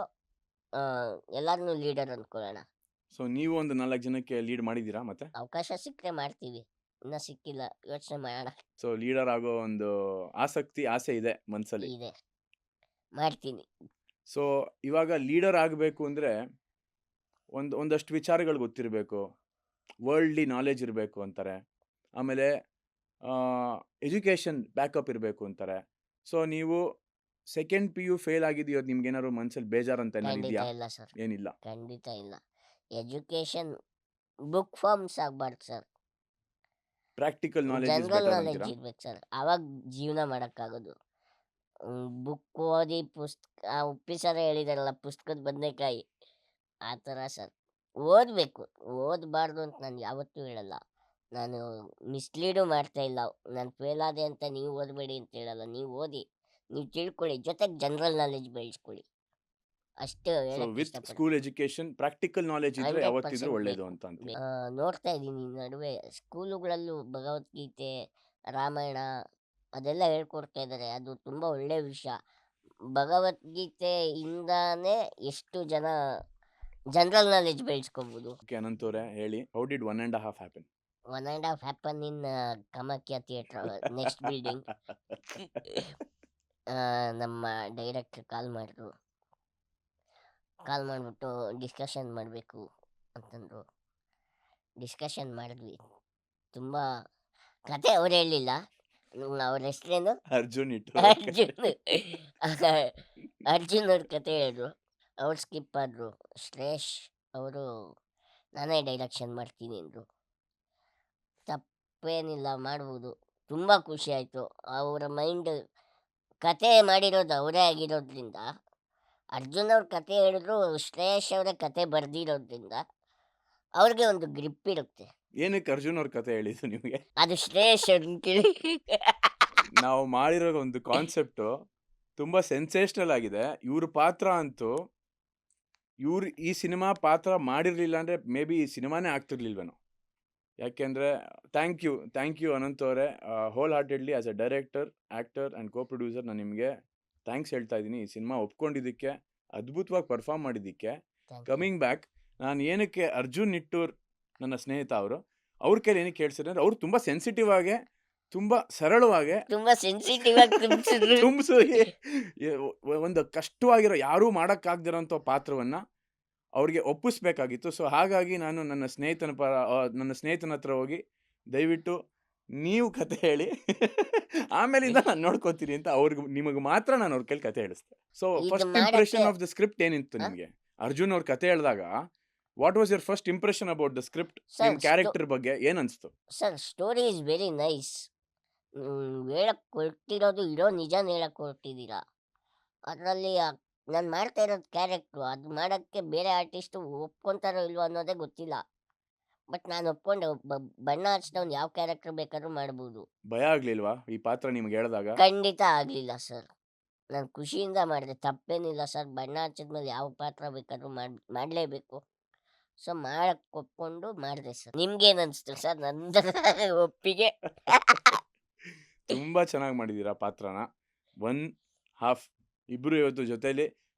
[SPEAKER 3] ಎಲ್ಲರನ್ನೂ ಲೀಡರ್ ಅಂದ್ಕೊಳ್ಳೋಣ.
[SPEAKER 2] ಸೊ ನೀವು ಒಂದು 4 ಜನಕ್ಕೆ ಲೀಡ್ ಮಾಡಿದ್ದೀರಾ ಮತ್ತೆ?
[SPEAKER 3] ಅವಕಾಶ ಸಿಕ್ಕರೆ ಮಾಡ್ತೀವಿ, ಇನ್ನೂ ಸಿಕ್ಕಿಲ್ಲ, ಯೋಚನೆ ಮಾಡೋಣ.
[SPEAKER 2] ಸೊ ಲೀಡರ್ ಆಗೋ ಒಂದು ಆಸೆ ಇದೆ ಮನಸ್ಸಲ್ಲಿ.
[SPEAKER 3] ಇದೆ, ಮಾಡ್ತೀನಿ.
[SPEAKER 2] ಸೊ ಇವಾಗ ಲೀಡರ್ ಆಗಬೇಕು ಅಂದರೆ ಒಂದಷ್ಟು ವಿಚಾರಗಳು ಗೊತ್ತಿರಬೇಕು, ವರ್ಲ್ಡ್ಲಿ ನಾಲೆಜ್ ಇರಬೇಕು ಅಂತಾರೆ. ಆಮೇಲೆ ಎಜುಕೇಷನ್ ಬ್ಯಾಕಪ್ ಇರಬೇಕು ಅಂತಾರೆ. ಸೊ ನೀವು ಸೆಕೆಂಡ್ PU ಫೇಲ್ ಆಗಿದೆಯೋ ನಿಮ್ಗೇನಾದ್ರು ಮನಸ್ಸಲ್ಲಿ ಬೇಜಾರು ಅಂತ ಏನಾದ್ರು
[SPEAKER 3] ಖಂಡಿತ
[SPEAKER 2] ಇದೆಯಾ?
[SPEAKER 3] ಇಲ್ಲ ಸರ್,
[SPEAKER 2] ಏನಿಲ್ಲ.
[SPEAKER 3] ಖಂಡಿತ ಇಲ್ಲ. ಎಜುಕೇಶನ್ ಬುಕ್ ಫಾರ್ಮ್ಸ್ ಆಗಬಾರ್ದು sir,
[SPEAKER 2] practical knowledge is
[SPEAKER 3] general
[SPEAKER 2] better
[SPEAKER 3] knowledge
[SPEAKER 2] ಅಂತೀರಾ?
[SPEAKER 3] ಇರ್ಬೇಕು ಸರ್, ಆವಾಗ ಜೀವನ ಮಾಡೋಕ್ಕಾಗೋದು. ಬುಕ್ ಓದಿ ಉಪ್ಪಿಸರ ಹೇಳಿದಾರಲ್ಲ, ಪುಸ್ತಕದ ಬದನೆಕಾಯಿ ಆ ಥರ ಸರ್. ಓದಬೇಕು, ಓದಬಾರ್ದು ಅಂತ ನಾನು ಯಾವತ್ತೂ ಹೇಳಲ್ಲ. ನಾನು ಮಿಸ್ಲೀಡು ಮಾಡ್ತಾ ಇಲ್ಲ. ನಾನು ಫೇಲ್ ಆದೆ ಅಂತ ನೀವು ಓದಬೇಡಿ ಅಂತ ಹೇಳಲ್ಲ. ನೀವು ಓದಿ, ನೀವು ತಿಳ್ಕೊಳ್ಳಿ, ಜೊತೆಗೆ ಜನರಲ್ ನಾಲೆಜ್ ಬೆಳೆಸ್ಕೊಳ್ಳಿ, ಅಷ್ಟು
[SPEAKER 2] ಸೊ
[SPEAKER 3] ಹೇಳಕ್ಕೆ
[SPEAKER 2] ವಿತ್
[SPEAKER 3] ಇಷ್ಟಪಡ್ತೀನಿ.
[SPEAKER 2] ಸ್ಕೂಲ್ ಎಜುಕೇಶನ್ ಪ್ರಾಕ್ಟಿಕಲ್ ನಾಲೆಜ್ ಇದ್ರೆ ಯಾವತ್ತಿದ್ರೂ
[SPEAKER 3] 100%
[SPEAKER 2] ಒಳ್ಳೇದು
[SPEAKER 3] ಬೇಕು.
[SPEAKER 2] ಅಂತ ಅಂತೀವಿ.
[SPEAKER 3] ನೋಡ್ತಾ ಇದ್ದೀನಿ ಈ ನಡುವೆ ಸ್ಕೂಲುಗಳಲ್ಲೂ ಭಗವದ್ಗೀತೆ, ರಾಮಾಯಣ ಅದೆಲ್ಲ ಹೇಳ್ಕೊಡ್ತಾ ಇದ್ದಾರೆ. ಅದು ತುಂಬ ಒಳ್ಳೆಯ ವಿಷಯ. ಭಗವದ್ಗೀತೆಯಿಂದಾನೇ ಎಷ್ಟು ಜನ ಜನರಲ್ ನಾಲೆಜ್ ಬೆಳೆಸ್ಕೊಬೋದು.
[SPEAKER 2] ಓಕೆ ಅನಂತ್ ಅವರೇ ಹೇಳಿ, how did 1.5 happen?
[SPEAKER 3] 1.5 happen in Kamakhya theatre next building. ನಮ್ಮ ಡೈರೆಕ್ಟ್ರ್ ಕಾಲ್ ಮಾಡಿಬಿಟ್ಟು ಡಿಸ್ಕಷನ್ ಮಾಡಬೇಕು ಅಂತಂದರು. ಡಿಸ್ಕಷನ್ ಮಾಡಿದ್ವಿ. ತುಂಬ ಕತೆ ಅವ್ರು ಹೇಳಲಿಲ್ಲ. ಅವ್ರ ಹೆಸರೇನು?
[SPEAKER 2] ಅರ್ಜುನ್ ಇಟ್ಟು
[SPEAKER 3] ಅರ್ಜುನ್ ಅವ್ರ ಕತೆ ಹೇಳಿದ್ರು. ಅವ್ರು ಸ್ಕಿಪ್ ಆದರು. ಶ್ರೇಯಶ್ ಅವರು ನಾನೇ ಡೈರೆಕ್ಷನ್ ಮಾಡ್ತೀನಿ ಅಂದರು. ತಪ್ಪೇನಿಲ್ಲ, ಮಾಡ್ಬೋದು. ತುಂಬ ಖುಷಿ ಆಯಿತು. ಅವರ ಮೈಂಡ್ ಕತೆ ಮಾಡಿರೋದು ಅವರೇ ಆಗಿರೋದ್ರಿಂದ, ಅರ್ಜುನ್ ಅವ್ರ ಕತೆ ಹೇಳಿದ್ರು, ಶ್ರೇಯಶ್ ಅವರೇ ಕತೆ ಬರೆದಿರೋದ್ರಿಂದ ಅವ್ರಿಗೆ ಒಂದು ಗ್ರಿಪ್ ಇರುತ್ತೆ.
[SPEAKER 2] ಏನಕ್ಕೆ ಅರ್ಜುನ್ ಅವ್ರ ಕತೆ ಹೇಳಿದ್ದು ನಿಮಗೆ?
[SPEAKER 3] ಅದು ಶ್ರೇಯಶ್ ಅವ್ರನ್ನ ಕೇಳಿ.
[SPEAKER 2] ನಾವು ಮಾಡಿರೋ ಒಂದು ಕಾನ್ಸೆಪ್ಟು ತುಂಬ ಸೆನ್ಸೇಷನಲ್ ಆಗಿದೆ. ಇವ್ರ ಪಾತ್ರ ಅಂತೂ ಇವ್ರು ಈ ಸಿನಿಮಾ ಪಾತ್ರ ಮಾಡಿರಲಿಲ್ಲ ಅಂದರೆ ಮೇ ಬಿ ಈ ಸಿನಿಮಾನೇ ಆಗ್ತಿರ್ಲಿಲ್ವೇನೋ. ಯಾಕೆಂದರೆ ಥ್ಯಾಂಕ್ ಯು ಅನಂತ್ ಅವರೇ. Wholeheartedly as a director, actor and co producer ನಾನು ನಿಮಗೆ ಥ್ಯಾಂಕ್ಸ್ ಹೇಳ್ತಾ ಇದ್ದೀನಿ. ಈ ಸಿನಿಮಾ ಒಪ್ಕೊಂಡಿದ್ದಕ್ಕೆ, ಅದ್ಭುತವಾಗಿ ಪರ್ಫಾರ್ಮ್ ಮಾಡಿದ್ದಕ್ಕೆ. ಕಮಿಂಗ್ ಬ್ಯಾಕ್, ನಾನು ಏನಕ್ಕೆ ಅರ್ಜುನ್ ನಿಟ್ಟೂರ್ ನನ್ನ ಸ್ನೇಹಿತ ಅವ್ರ ಕೈಲಿ ಏನಕ್ಕೆ ಕೇಳಿಸಿದ್ರೆ ಅಂದರೆ ಅವ್ರು ತುಂಬ ಸೆನ್ಸಿಟಿವ್ ಆಗಿ, ತುಂಬ ಸರಳವಾಗಿ,
[SPEAKER 3] ತುಂಬ ಸೆನ್ಸಿಟಿವ್ ಆಗಿ
[SPEAKER 2] ತುಂಬಿಸಿ ಒಂದು ಕಷ್ಟವಾಗಿರೋ ಯಾರೂ ಮಾಡೋಕ್ಕಾಗ್ದಿರೋಂಥ ಪಾತ್ರವನ್ನು ಅವ್ರಿಗೆ ಒಪ್ಪಿಸ್ಬೇಕಾಗಿತ್ತು. ಸೊ ಹಾಗಾಗಿ ನಾನು ನನ್ನ ಸ್ನೇಹಿತನ ಹತ್ರ ಹೋಗಿ, ದಯವಿಟ್ಟು ನೀವು ಕತೆ ಹೇಳಿ ಆಮೇಲಿಂದ ನಾನು ನೋಡ್ಕೋತೀನಿ ಅಂತ ನಿಮಗೆ ಮಾತ್ರ ನಾನು ಅವ್ರ ಕೈಲಿ ಕತೆ ಹೇಳಿಸ್ದೆ. So first impression of the script ಏನಿತ್ತು ನಿಮಗೆ? ಅರ್ಜುನ್ ಅವ್ರ ಕತೆ ಹೇಳಿದಾಗ what was your first impression about the script? ನಿಮ್ಮ ಕ್ಯಾರೆಕ್ಟರ್ ಬಗ್ಗೆ ಏನು ಅನಿಸ್ತು?
[SPEAKER 3] Sir, story is very nice. ಹೇಳಕ್ ಕೊಟ್ಟಿರೋದು ಇರೋ ನಿಜಾನ ಹೇಳಕ್ ಕೊಟ್ಟಿದ್ದೀರಾ. ಅದರಲ್ಲಿ ನಾನು ಮಾಡ್ತಾ ಇರೋದು ಕ್ಯಾರೆಕ್ಟ್ರು, ಅದು ಮಾಡೋಕ್ಕೆ ಬೇರೆ ಆರ್ಟಿಸ್ಟು ಒಪ್ಕೊತಾರೋ ಇಲ್ವೋ ಅನ್ನೋದೇ ಗೊತ್ತಿಲ್ಲ. ಬಟ್ ನಾನು ಒಪ್ಕೊಂಡೆ. ಬಣ್ಣ ಹಚ್ಚಿದವ್ನು ಯಾವ ಕ್ಯಾರೆಕ್ಟರ್ ಬೇಕಾದ್ರೂ ಮಾಡ್ಬೋದು.
[SPEAKER 2] ಭಯ ಆಗ್ಲಿಲ್ವಾ ಈ ಪಾತ್ರ ನಿಮ್ಗೆ ಹೇಳಿದಾಗ?
[SPEAKER 3] ಖಂಡಿತ ಆಗಲಿಲ್ಲ ಸರ್, ನಾನು ಖುಷಿಯಿಂದ ಮಾಡಿದೆ. ತಪ್ಪೇನಿಲ್ಲ ಸರ್, ಬಣ್ಣ ಹಚ್ಚಿದ್ಮೇಲೆ ಯಾವ ಪಾತ್ರ ಬೇಕಾದ್ರೂ ಮಾಡಲೇಬೇಕು. ಸೊ ಮಾಡಕ್ಕೆ ಒಪ್ಕೊಂಡು ಮಾಡಿದೆ ಸರ್. ನಿಮ್ಗೇನು ಅನಿಸ್ತು ಸರ್ ನಂದು ಒಪ್ಪಿಗೆ?
[SPEAKER 2] ತುಂಬ ಚೆನ್ನಾಗಿ ಮಾಡಿದ್ದೀರಾ ಪಾತ್ರನ. 1.5 ಇಬ್ಬರು ಇವತ್ತು ಜೊತೆಲಿ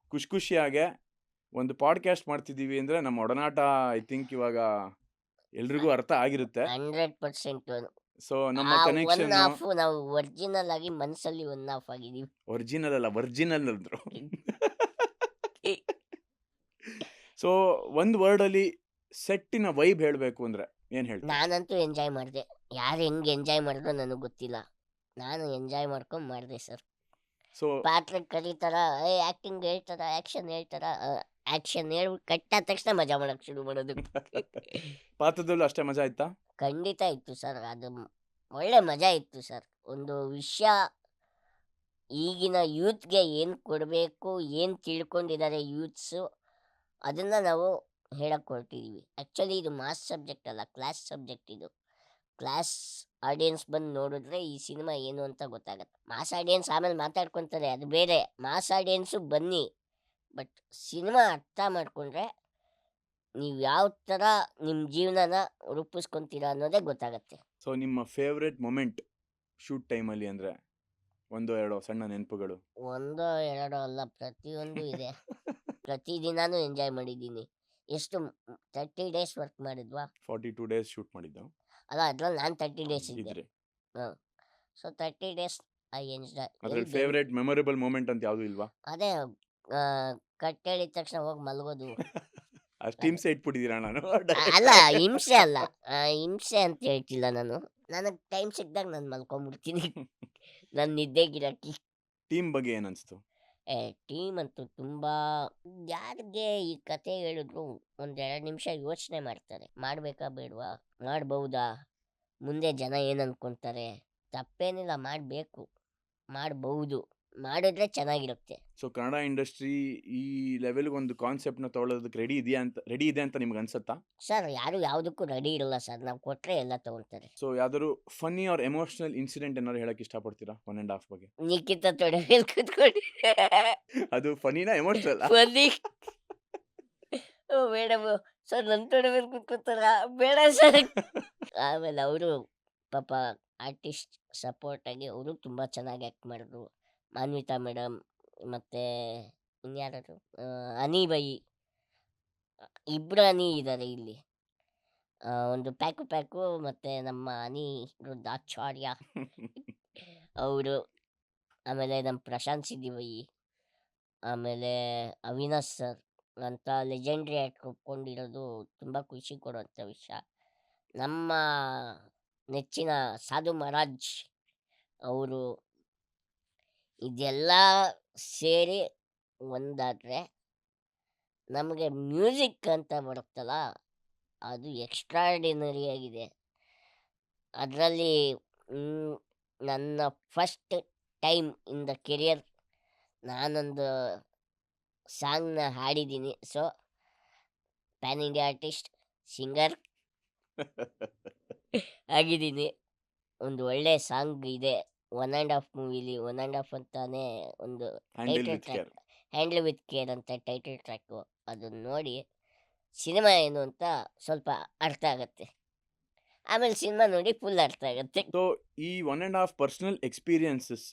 [SPEAKER 2] ಖುಷಿಯಾಗೆ ಒಂದು ಪಾಡ್ಕಾಸ್ಟ್ ಮಾಡ್ತಿದ್ದೀವಿ ಅಂದರೆ ನಮ್ಮ ಒಡನಾಟ ಐ ಥಿಂಕ್ ಇವಾಗ ಎಲ್ರಿಗೂ ಅರ್ಥ ಆಗಿರುತ್ತೆ.
[SPEAKER 3] 100%.
[SPEAKER 2] ಸೊ ನಮ್ಮ
[SPEAKER 3] ಆ
[SPEAKER 2] ಕನೆಕ್ಷನ್
[SPEAKER 3] 1.5 ನಾವು ಒರಿಜಿನಲ್ ಆಗಿ ಮನಸ್ಸಲ್ಲಿ 1.5 ಆಗಿದ್ದೀವಿ.
[SPEAKER 2] ಒರಿಜಿನಲ್ ಅಲ್ಲ, ವರ್ಜಿನಲ್ ಅಂದ್ರು. ಸೊ ಒಂದು ವರ್ಡಲ್ಲಿ ಸೆಟ್ಟಿನ ವೈಬ್ ಹೇಳಬೇಕು ಅಂದರೆ ಏನು ಹೇಳ್ತೀನಿ?
[SPEAKER 3] ನಾನಂತೂ ಎಂಜಾಯ್ ಮಾಡಿದೆ. ಯಾರು ಹೆಂಗೆ ಎಂಜಾಯ್ ಮಾಡಿದ್ರು ನನಗೆ ಗೊತ್ತಿಲ್ಲ. ನಾನು ಎಂಜಾಯ್ ಮಾಡ್ಕೊಂಡು ಮಾಡಿದೆ ಸರ್.
[SPEAKER 2] ಸೊ
[SPEAKER 3] ಪಾತ್ರ ಕರೀತಾರ, ಆ್ಯಕ್ಟಿಂಗ್ ಹೇಳ್ತಾರ, ಆ್ಯಕ್ಷನ್ ಹೇಳ್ತಾರ, ಆ್ಯಕ್ಷನ್ ಹೇಳ್ಬಿಟ್ಟು ಕಟ್ಟಾದ ತಕ್ಷಣ ಮಜಾ ಮಾಡೋಕ್ಕೆ ಶುರು ಮಾಡೋದು.
[SPEAKER 2] ಪಾತ್ರದಲ್ಲೂ ಅಷ್ಟೇ ಮಜಾ ಆಯ್ತಾ?
[SPEAKER 3] ಖಂಡಿತ ಇತ್ತು ಸರ್, ಅದು ಒಳ್ಳೆ ಮಜಾ ಇತ್ತು ಸರ್. ಒಂದು ವಿಷಯ ಈಗಿನ ಯೂತ್ಗೆ ಏನು ಕೊಡಬೇಕು, ಏನು ತಿಳ್ಕೊಂಡಿದ್ದಾರೆ ಯೂತ್ಸು, ಅದನ್ನು ನಾವು ಹೇಳಕ್ಕೆ ಹೊರಟಿದ್ದೀವಿ. ಆ್ಯಕ್ಚುಲಿ ಇದು ಮಾಸ್ ಸಬ್ಜೆಕ್ಟ್ ಅಲ್ಲ, ಕ್ಲಾಸ್ ಸಬ್ಜೆಕ್ಟ್ ಇದು. ಕ್ಲಾಸ್ ಆಡಿಯನ್ಸ್ ಬಂದು ನೋಡಿದ್ರೆ ಈ ಸಿನಿಮಾ ಏನು ಅಂತ ಗೊತ್ತಾಗತ್ತೆ. ಮಾಸ್ ಆಡಿಯನ್ಸ್ ಆಮೇಲೆ ಮಾತಾಡ್ಕೊತಾರೆ, ಅದು ಬೇರೆ. ಮಾಸ್ ಆಡಿಯನ್ಸು ಬನ್ನಿ, ಬಟ್ ಸಿನಿಮಾ ಅರ್ಥ ಮಾಡಿಕೊಂಡ್ರೆ ನೀವು ಯಾವ ಥರ ನಿಮ್ಮ ಜೀವನನ ರೂಪಿಸ್ಕೊಂತೀರಾ ಅನ್ನೋದೇ ಗೊತ್ತಾಗತ್ತೆ.
[SPEAKER 2] ಸೊ ನಿಮ್ಮ ಫೇವ್ರೆಟ್ ಮೊಮೆಂಟ್ ಶೂಟ್ ಟೈಮಲ್ಲಿ ಅಂದರೆ ಒಂದೋ ಎರಡೋ ಸಣ್ಣ ನೆನಪುಗಳು?
[SPEAKER 3] ಒಂದೋ ಎರಡೋ ಅಲ್ಲ, ಪ್ರತಿಯೊಂದು ಇದೆ. ಪ್ರತಿದಿನಾನು ಎಂಜಾಯ್ ಮಾಡಿದ್ದೀನಿ. ಎಷ್ಟು 30 ಡೇಸ್ ವರ್ಕ್ ಮಾಡಿದ್ವಾ?
[SPEAKER 2] 42 ಡೇಸ್ ಶೂಟ್ ಮಾಡಿದ್ದು
[SPEAKER 3] ಅಲ್ಲ, ಅದ್ರಲ್ಲಿ ನಾನು 30 ಡೇಸ್ ಇದ್ದೆ.
[SPEAKER 2] ಇದ್ರೆ
[SPEAKER 3] ಹಾಂ, ಸೊ 30 ಡೇಸ್ ಐ ಎಂಜಾಯ್.
[SPEAKER 2] ಅದ್ರಲ್ಲಿ ಫೇವ್ರೆಟ್ ಮೆಮೊರೇಬಲ್ ಮೂಮೆಂಟ್ ಅಂತ ಯಾವುದು ಇಲ್ವಾ?
[SPEAKER 3] ಅದೇ ಕಟ್ ಹೇಳಿದ ತಕ್ಷಣ ಹೋಗಿ ಮಲಗೋದು.
[SPEAKER 2] ಅಷ್ಟು ಹಿಂಸೆ ಇಟ್ಬಿಟ್ಟಿದ್ದೀರಾ ನಾನು
[SPEAKER 3] ಅಲ್ಲ, ಹಿಂಸೆ ಅಲ್ಲ, ಹಿಂಸೆ ಅಂತ ಹೇಳ್ತಿಲ್ಲ ನಾನು. ನನಗೆ ಟೈಮ್ ಸಿಕ್ಕಿದಾಗ ನಾನು ಮಲ್ಕೊಂಡ್ಬಿಡ್ತೀನಿ. ನನ್ನ ನಿದ್ದೆಗಿರಕ್ಕೆ.
[SPEAKER 2] ಟೀಮ್ ಬಗ್ಗೆ ಏನು ಅನಿಸ್ತು?
[SPEAKER 3] ಟೀಮ್ ಅಂತೂ ತುಂಬ, ಯಾರಿಗೆ ಈ ಕತೆ ಹೇಳಿದ್ರು ಒಂದೆರಡು ನಿಮಿಷ ಯೋಚನೆ ಮಾಡ್ತಾರೆ. ಮಾಡಬೇಕಾ ಬೇಡವಾ, ಮಾಡ್ಬಹುದಾ, ಮುಂದೆ ಜನ ಏನು ಅನ್ಕೊಂತಾರೆ. ತಪ್ಪೇನಿಲ್ಲ, ಮಾಡಬೇಕು, ಮಾಡಬಹುದು, ಮಾಡಿದ್ರೆ ಚೆನ್ನಾಗಿರುತ್ತೆ.
[SPEAKER 2] ಸೊ ಕನ್ನಡ ಇಂಡಸ್ಟ್ರಿ ಈ ಲೆವೆಲ್ಗೆ ಒಂದು ಕಾನ್ಸೆಪ್ಟ್ನ ತೊಗೊಳೋದಕ್ಕೆ ರೆಡಿ ಇದೆ ಅಂತ ನಿಮ್ಗೆ ಅನ್ಸುತ್ತಾ?
[SPEAKER 3] ಸರ್, ಯಾರು ಯಾವುದಕ್ಕೂ ರೆಡಿ ಇರಲ್ಲ ಸರ್. ನಾವು ಕೊಟ್ಟರೆ ಎಲ್ಲ ತಗೊಳ್ತಾರೆ.
[SPEAKER 2] ಸೊ ಯಾವ್ದಾದ್ರು ಫನ್ನಿ ಆರ್ ಎಮೋಷನಲ್ ಇನ್ಸಿಡೆಂಟ್ ಏನಾದ್ರು ಹೇಳಕ್ ಇಷ್ಟಪಡ್ತೀರಾ 1.5 ಬಗ್ಗೆ?
[SPEAKER 3] ನಿಖಿತ ತೊಡೆ ಮೇಲೆ ಕೂತ್ಕೊಂಡು
[SPEAKER 2] ಅದು ಫನಿನಾ ಎಮೋಷನಲ್?
[SPEAKER 3] ಬನ್ನಿ ಮೇಡಮ್ ಸರ್, ನನ್ನ ತೊಡೆ ಮೇಲೆ ಕೂತ್ಕೊತಾರ, ಬೇಡ ಸರ್. ಆಮೇಲೆ ಅವರು ಪಾಪ ಆರ್ಟಿಸ್ಟ್ ಸಪೋರ್ಟ್ ಆಗಿ ಅವರು ತುಂಬ ಚೆನ್ನಾಗಿ ಆ್ಯಕ್ಟ್ ಮಾಡಿದ್ರು. ಮಾನ್ವಿತಾ ಮೇಡಮ್ ಮತ್ತು ಇನ್ಯಾರು, ಅನಿ ಬೈ, ಇಬ್ಬರು ಅನಿ ಇದ್ದಾರೆ ಇಲ್ಲಿ. ಒಂದು ಪ್ಯಾಕು ಮತ್ತು ನಮ್ಮ ಅನಿ ರುದ್ರಾಚಾರ್ಯ ಅವರು, ಆಮೇಲೆ ನಮ್ಮ ಪ್ರಶಾಂತ್ ಸಿದ್ದಿವೈ, ಆಮೇಲೆ ಅವಿನಾಶ್ ಸರ್ ಅಂತ ಲೆಜೆಂಡ್ರಿ ಆ್ಯಕ್ಟ್ ಒಪ್ಕೊಂಡಿರೋದು ತುಂಬ ಖುಷಿ ಕೊಡುವಂಥ ವಿಷಯ. ನಮ್ಮ ನೆಚ್ಚಿನ ಸಾಧು ಮಹಾರಾಜ್ ಅವರು, ಇದೆಲ್ಲ ಸೇರಿ ಒಂದಾದರೆ ನಮಗೆ ಮ್ಯೂಸಿಕ್ ಅಂತ ಬರುತ್ತಲ್ಲ, ಅದು ಎಕ್ಸ್ಟ್ರಾರ್ಡಿನರಿ ಆಗಿದೆ. ಅದರಲ್ಲಿ ನನ್ನ first time in the career ನಾನೊಂದು ಸಾಂಗ್ನ ಹಾಡಿದ್ದೀನಿ. So pan India artist, singer ಆಗಿದ್ದೀನಿ. ಒಂದು ಒಳ್ಳೆ ಸಾಂಗ್ ಇದೆ 1.5 ಮೂವಿಲಿ. 1.5 ಅಂತಾನೆ ಒಂದು
[SPEAKER 2] handle
[SPEAKER 3] title
[SPEAKER 2] with care.
[SPEAKER 3] Track, handle with care ಅಂತ ಟೈಟಲ್ ಟ್ರ್ಯಾಕು. ಅದನ್ನ ನೋಡಿ ಸಿನಿಮಾ ಏನು ಅಂತ ಸ್ವಲ್ಪ ಅರ್ಥ ಆಗುತ್ತೆ. ಆಮೇಲೆ ಸಿನಿಮಾ ನೋಡಿ ಫುಲ್ ಅರ್ಥ ಆಗುತ್ತೆ.
[SPEAKER 2] ಸೊ ಈ 1.5 ಪರ್ಸನಲ್ ಎಕ್ಸ್ಪೀರಿಯನ್ಸಸ್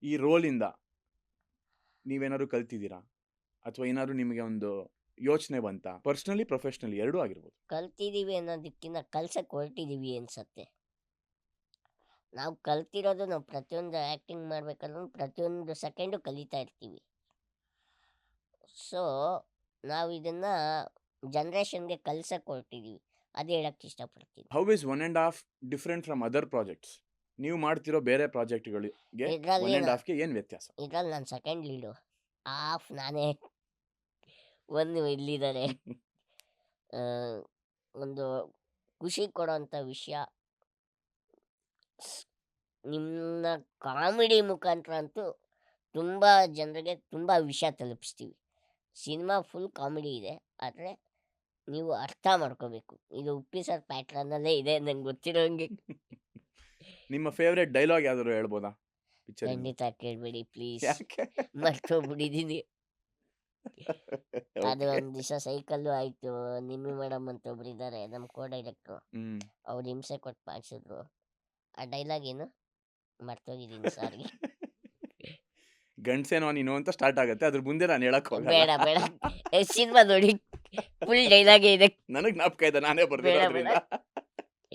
[SPEAKER 2] ಈ ರೋಲಿಂದ ನೀವೇನಾದ್ರು ಕಲ್ತಿದ್ದೀರಾ, ಅಥವಾ ಏನಾದ್ರು ನಿಮಗೆ ಒಂದು ಯೋಚನೆ ಬಂತಾ? ಪರ್ಸನಲಿ ಪ್ರೊಫೆಷ್ನಲಿ ಎರಡೂ ಆಗಿರ್ಬೋದು.
[SPEAKER 3] ಕಲ್ತಿದ್ದೀವಿ ಅನ್ನೋದಕ್ಕಿಂತ ಕಲ್ಸಕ್ಕೆ ಹೊರಟಿದ್ದೀವಿ ಅನ್ಸತ್ತೆ. ನಾವು ಕಲ್ತಿರೋದು, ನಾವು ಪ್ರತಿಯೊಂದು ಆ್ಯಕ್ಟಿಂಗ್ ಮಾಡ್ಬೇಕಾದ್ರೂ ಪ್ರತಿಯೊಂದು ಸೆಕೆಂಡು ಕಲಿತಾ ಇರ್ತೀವಿ. ಸೊ ನಾವು ಇದನ್ನು ಜನ್ರೇಷನ್ಗೆ ಕಲ್ಸಕ್ಕೆ ಹೊರಟಿದ್ದೀವಿ, ಅದು ಹೇಳಕ್ಕೆ ಇಷ್ಟಪಡ್ತೀನಿ.
[SPEAKER 2] How is 1.5 different from other projects? ನೀವು ಮಾಡ್ತಿರೋ ಬೇರೆ ಪ್ರಾಜೆಕ್ಟ್ಗಳಿಗೆ
[SPEAKER 3] ಇದರಲ್ಲಿ
[SPEAKER 2] 1.5ಗೆ ಏನು ವ್ಯತ್ಯಾಸ?
[SPEAKER 3] ಇದ್ರಲ್ಲಿ ನಾನು ಸೆಕೆಂಡ್ ಲೀಡು, ಹಾಫ್ ನಾನೇ, ಒಂದು ಇಲ್ಲಿದ್ದಾರೆ. ಒಂದು ಖುಷಿ ಕೊಡೋಂಥ ವಿಷಯ, ನಿಮ್ಮ ಕಾಮಿಡಿ ಮುಖಾಂತರ ಅಂತೂ ತುಂಬ ಜನರಿಗೆ ತುಂಬ ವಿಷಯ ತಲುಪಿಸ್ತೀವಿ. ಸಿನಿಮಾ ಫುಲ್ ಕಾಮಿಡಿ ಇದೆ, ಆದರೆ ನೀವು ಅರ್ಥ ಮಾಡ್ಕೋಬೇಕು. ಇದು ಉಪ್ಪಿ ಸರ್ ಪ್ಯಾಟ್ರನ್ನಲ್ಲೇ ಇದೆ ನಂಗೆ ಗೊತ್ತಿರೋಂಗೆ.
[SPEAKER 2] ನಿಮ್ಮ ಫೇವ್ರೆಟ್ ಡೈಲಾಗ್ ಯಾವ್ದಾದ್ರು ಹೇಳ್ಬೋದಾ ಪಿಕ್ಚರ್?
[SPEAKER 3] ಖಂಡಿತ ಕೇಳಬೇಡಿ ಪ್ಲೀಸ್,
[SPEAKER 2] ಯಾಕೆ?
[SPEAKER 3] ಮರ್ತೋಗ್ಬಿಟ್ಟಿದ್ದೀನಿ. ಅದು ಒಂದು ದಿವಸ ಸೈಕಲ್ಲು ಆಯಿತು. ನಿಮ್ಮಿ ಮೇಡಮ್ ಅಂತ ಒಬ್ರು ಇದ್ದಾರೆ, ನಮ್ಮ ಕೋ ಡೈರೆಕ್ಟ್ರು, ಅವ್ರು ಹಿಂಸೆ ಕೊಟ್ಟು ಮಾಡಿಸಿದ್ರು. ಆ ಡೈಲಾಗ್ ಏನು ಮರ್ತೋಗಿದ್ದೀನಿ ಸಾರಿ.
[SPEAKER 2] ಗಂಡ್ಸೇನೋ ನೀನು ಅಂತ ಸ್ಟಾರ್ಟ್ ಆಗುತ್ತೆ, ಅದ್ರ ಮುಂದೆ ನಾನು ಹೇಳಕ್ ಹೋಗಲ್ಲ.
[SPEAKER 3] ಬೇಡ ಬೇಡ, ಸಿನಿಮಾ ನೋಡಿ ಫುಲ್ ಡೈಲಾಗೇ ಇದೆ.
[SPEAKER 2] ನನಗ್ ಜ್ಞಾಪಕ ಇದೆ, ನಾನೇ
[SPEAKER 3] ಬೇಡ
[SPEAKER 2] ಬರ್ದಿರೋದ್ರಿಂದ.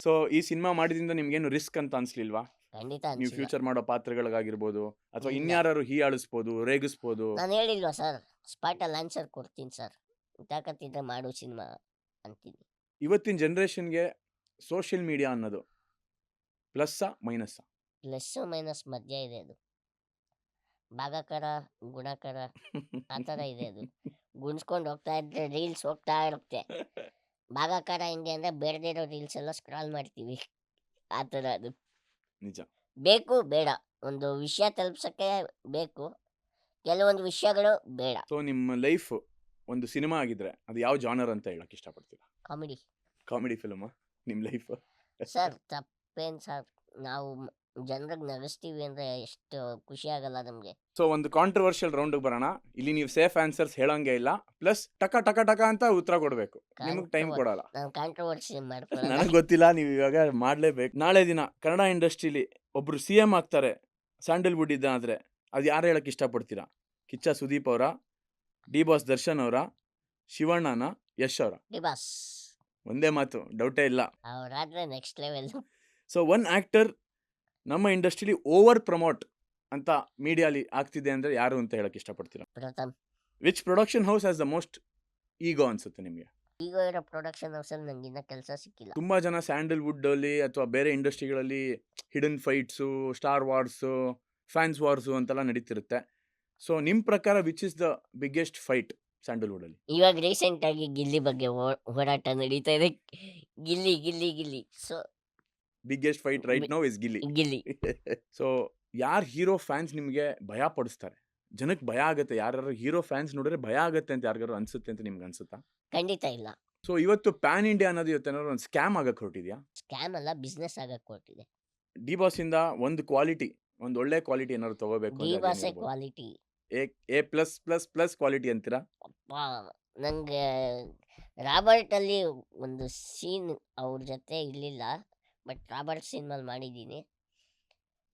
[SPEAKER 2] ಸೊ ಈ ಸಿನಿಮಾ ಮಾಡಿದ್ರಿಂದ ನಿಮ್ಗೇನು ರಿಸ್ಕ್ ಅಂತ ಅನ್ಸ್ಲಿಲ್ವಾ?
[SPEAKER 3] ಖಂಡಿತ
[SPEAKER 2] ನೀವು
[SPEAKER 3] ಅನ್ಸಿಲ್ಲ.
[SPEAKER 2] ಫ್ಯೂಚರ್ ಮಾಡೋ ಪಾತ್ರಗಳಿಗಾಗಿರ್ಬೋದು, ಅಥವಾ
[SPEAKER 3] ಇಲ್ಲ.
[SPEAKER 2] ಇನ್ಯಾರು ಹೀಯಾಳಿಸ್ಬೋದು, ರೇಗಿಸ್ಬೋದು.
[SPEAKER 3] ನಾನು ಹೇಳಿಲ್ವಾ ಸರ್, ಸ್ಪಾಟಲ್ಲಿ ಆನ್ಸರ್ ಕೊಡ್ತೀನಿ ಸರ್, ತಾಕತ್ತಿದ್ರೆ ಮಾಡು ಸಿನಿಮಾ ಅಂತೀನಿ.
[SPEAKER 2] ಇವತ್ತಿನ ಜನ್ರೇಷನ್ಗೆ ಸೋಷಿಯಲ್ ಮೀಡಿಯಾ ಅನ್ನೋದು ಪ್ಲಸ್ಸಾ ಮೈನಸ್ಸಾ?
[SPEAKER 3] ಪ್ಲಸ್ಸು ಮೈನಸ್ ಮಧ್ಯ ಇದೆ. ಅದು ಭಾಗಕರ ಗುಣಕರ ಆ ಥರ ಇದೆ. ಅದು ಗುಣಿಸ್ಕೊಂಡು ಹೋಗ್ತಾ ಇದ್ರೆ ರೀಲ್ಸ್ ಹೋಗ್ತಾ ಇರುತ್ತೆ. ಭಾಗಕಾರ ಹೆಂಗೆ ಅಂದರೆ ಬೇಡದಿರೋ ರೀಲ್ಸ್ ಎಲ್ಲ ಸ್ಕ್ರಾಲ್ ಮಾಡ್ತೀವಿ, ಆ ಥರ. ಅದು
[SPEAKER 2] ನಿಜ.
[SPEAKER 3] ಬೇಕು ಬೇಡ, ಒಂದು ವಿಷಯ ತಲುಪ್ಸೋಕ್ಕೆ ಬೇಕು, ಕೆಲವೊಂದು ವಿಷಯಗಳು ಬೇಡ.
[SPEAKER 2] ಸೊ ನಿಮ್ಮ ಲೈಫ್ ಒಂದು ಸಿನಿಮಾ ಆಗಿದ್ರೆ ಅದು ಯಾವ ಜಾನರ್ ಅಂತ ಹೇಳಕ್ ಇಷ್ಟಪಡ್ತೀರಾ?
[SPEAKER 3] ಕಾಮಿಡಿ
[SPEAKER 2] ಕಾಮಿಡಿ ಫಿಲ್ಮಾ ನಿಮ್ಮ ಲೈಫ್?
[SPEAKER 3] ಸರ್, ತಪ್ಪೇನು ಸರ್, ನಾವು ಜನರಿಗೆ ನಗಿಸ್ತೀವಿ ಅಂದರೆ ಎಷ್ಟು ಖುಷಿ ಆಗಲ್ಲ ನಮಗೆ.
[SPEAKER 2] ಸೊ ಒಂದು ಕಾಂಟ್ರವರ್ಷಿಯಲ್ ರೌಂಡ್ಗೆ ಬರೋಣ. ಇಲ್ಲಿ ನೀವು ಸೇಫ್ ಆನ್ಸರ್ಸ್ ಹೇಳೋಂಗೆ ಇಲ್ಲ, ಪ್ಲಸ್ ಟಕ ಟಕ ಟಕ ಅಂತ ಉತ್ತರ ಕೊಡಬೇಕು. ನಿಮಗೆ ಟೈಮ್ ಕೊಡಲ್ಲ.
[SPEAKER 3] ನಾನು ಕಾಂಟ್ರವರ್ಸಿ ಮಾಡ್ಕೊಳ್ಳಲ್ಲ.
[SPEAKER 2] ನನಗೆ ಗೊತ್ತಿಲ್ಲ, ನೀವು ಇವಾಗ ಮಾಡಲೇಬೇಕು. ನಾಳೆ ದಿನ ಕನ್ನಡ ಇಂಡಸ್ಟ್ರಿಲಿ ಒಬ್ರು CM ಆಗ್ತಾರೆ, ಸ್ಯಾಂಡಲ್ವುಡ್ ಇದ್ದ ಆದರೆ ಅದು ಯಾರು ಹೇಳಕ್ಕೆ ಇಷ್ಟಪಡ್ತೀರಾ? ಕಿಚ್ಚ ಸುದೀಪ್ ಅವರ, ಡಿ ಬಾಸ್ ದರ್ಶನ್ ಅವರ, ಶಿವಣ್ಣನ, ಯಶ್ ಅವರ?
[SPEAKER 3] ಡಿಬಾಸ್
[SPEAKER 2] ಒಂದೇ ಮಾತು, ಡೌಟೇ ಇಲ್ಲ.
[SPEAKER 3] ಅವರಾದ್ರೆ next level.
[SPEAKER 2] So one actor ನಮ್ಮ ಇಂಡಸ್ಟ್ರಿಲಿ ಓವರ್ ಪ್ರಮೋಟ್ ಅಂತ ಮೀಡಿಯಾಲಿ ಆಗ್ತಿದೆ ಅಂದರೆ ಯಾರು ಅಂತ ಹೇಳಕ್ಕೆ ಇಷ್ಟಪಡ್ತೀರಾ?
[SPEAKER 3] Pratham.
[SPEAKER 2] Which production house has the most ego ಅನ್ಸುತ್ತೆ ನಿಮಗೆ?
[SPEAKER 3] ಈಗ ಇರೋ ಪ್ರೊಡಕ್ಷನ್ ಹೌಸಲ್ಲಿ ನಂಗೆ ಇನ್ನೂ ಕೆಲಸ ಸಿಕ್ಕಿಲ್ಲ.
[SPEAKER 2] ತುಂಬ ಜನ ಸ್ಯಾಂಡಲ್ವುಡ್ಡಲ್ಲಿ ಅಥವಾ ಬೇರೆ ಇಂಡಸ್ಟ್ರಿಗಳಲ್ಲಿ hidden fights, star wars, fans wars ಅಂತೆಲ್ಲ ನಡೀತಿರುತ್ತೆ. ಸೊ ನಿಮ್ಮ ಪ್ರಕಾರ which is the biggest fight ಸ್ಯಾಂಡಲ್ವುಡಲ್ಲಿ?
[SPEAKER 3] ಇವಾಗ ರೀಸೆಂಟ್ ಆಗಿ ಗಿಲ್ಲಿ ಬಗ್ಗೆ ಹೋರಾಟ ನಡೀತಾ ಇದೆ. Gilli Gilli Gilli so
[SPEAKER 2] biggest fight right now is Gilli.
[SPEAKER 3] Gilli
[SPEAKER 2] so ಯಾರು ಹೀರೋ ಫ್ಯಾನ್ಸ್ ನಿಮಗೆ ಭಯ ಪಡಿಸ್ತಾರೆ? ಜನಕ್ಕೆ ಭಯ ಆಗುತ್ತೆ, ಯಾರು ಹೀರೋ ಫ್ಯಾನ್ಸ್ ನೋಡಿದ್ರೆ ಭಯ ಆಗುತ್ತೆ ಅಂತ ಯಾರಿಗಾರು ಅನ್ಸುತ್ತೆ ಅಂತ ನಿಮ್ಗೆ ಅನ್ಸುತ್ತಾ?
[SPEAKER 3] ಖಂಡಿತ ಇಲ್ಲ.
[SPEAKER 2] ಸೊ ಇವತ್ತು ಪ್ಯಾನ್ ಇಂಡಿಯಾ ಅನ್ನೋದು ಇವತ್ತೇನಾದ್ರು ಒಂದು ಸ್ಕ್ಯಾಮ್ ಆಗಕ್ಕೆ ಹೊರಟಿದ್ಯಾ?
[SPEAKER 3] ಸ್ಕ್ಯಾಮ್ ಅಲ್ಲ, ಬಿಸ್ನೆಸ್ ಆಗಕ್ಕೆ ಕೊಟ್ಟಿದೆ.
[SPEAKER 2] ಡಿ ಬಾಸ್ ಇಂದ ಒಂದು ಕ್ವಾಲಿಟಿ, ಒಂದು ಒಳ್ಳೆ ಕ್ವಾಲಿಟಿ ಏನಾದ್ರು ತಗೋಬೇಕು
[SPEAKER 3] ಡಿಬಾಸೆ quality.
[SPEAKER 2] A plus plus plus quality ಅಂತೀರಾ?
[SPEAKER 3] ನಂಗೆ ರಾಬರ್ಟ್ ಅಲ್ಲಿ ಒಂದು ಸೀನ್ ಅವ್ರ ಜೊತೆ ಇರಲಿಲ್ಲ, ಬಟ್ ರಾಬರ್ಟ್ ಸಿನಿಮಾಲ್ ಮಾಡಿದ್ದೀನಿ.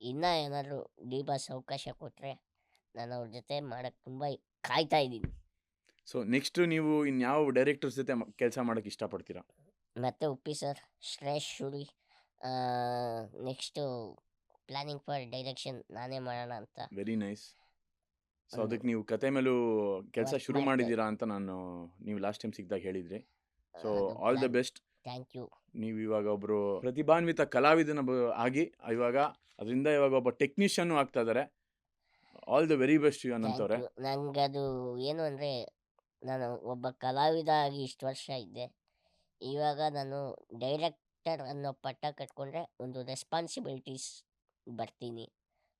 [SPEAKER 3] ಇನ್ನೂ ಏನಾದರೂ ಡಿಬಾಸ್ ಅವಕಾಶ ಕೊಟ್ಟರೆ ನಾನು ಅವ್ರ ಜೊತೆ ಮಾಡೋಕ್ಕೆ ತುಂಬ ಕಾಯ್ತಾ ಇದ್ದೀನಿ.
[SPEAKER 2] ಸೊ ನೆಕ್ಸ್ಟ್ ನೀವು ಇನ್ಯಾವ ಡೈರೆಕ್ಟರ್ಸ್ ಜೊತೆ ಕೆಲಸ ಮಾಡೋಕ್ಕೆ ಇಷ್ಟಪಡ್ತೀರಾ?
[SPEAKER 3] ಮತ್ತು Uppi sir, Shreyas sure. Next planning for direction ನಾನೇ ಮಾಡೋಣ ಅಂತ.
[SPEAKER 2] Very nice. ಸೊ
[SPEAKER 3] ಒಂದು
[SPEAKER 2] ಅದಕ್ಕೆ ನೀವು ಕತೆ ಮೇಲೂ ಕೆಲಸ
[SPEAKER 3] ವರ್ಕ್
[SPEAKER 2] ಶುರು
[SPEAKER 3] ಮಾಡ್ತಾ
[SPEAKER 2] ಮಾಡಿದ್ದೀರಾ ಅಂತ ನೀವು ಲಾಸ್ಟ್ ಟೈಮ್ ಸಿಕ್ಕಿದಾಗ ಹೇಳಿದ್ರಿ. ಸೊ
[SPEAKER 3] ಅದು
[SPEAKER 2] all the
[SPEAKER 3] plan.
[SPEAKER 2] Best.
[SPEAKER 3] Thank you.
[SPEAKER 2] ನೀವು ಇವಾಗ ಒಬ್ಬರು ಪ್ರತಿಭಾನ್ವಿತ ಕಲಾವಿದನ ಆಗಿ ಇವಾಗ ಅದರಿಂದ ಇವಾಗ ಒಬ್ಬ ಟೆಕ್ನಿಷಿಯನ್ನು ಆಗ್ತಾ ಇದ್ದಾರೆ. All the very best you
[SPEAKER 3] thank
[SPEAKER 2] ಅನಂತವ್ರೆ.
[SPEAKER 3] ಯು. ನನಗದು ಏನು ಅಂದರೆ, ನಾನು ಒಬ್ಬ ಕಲಾವಿದ ಆಗಿ ಇಷ್ಟು ವರ್ಷ ಇದ್ದೆ. ಇವಾಗ ನಾನು ಡೈರೆಕ್ಟರ್ ಅನ್ನೋ ಪಟ್ಟ ಕಟ್ಕೊಂಡ್ರೆ ಒಂದು ರೆಸ್ಪಾನ್ಸಿಬಿಲಿಟೀಸ್ ಬರ್ತೀನಿ.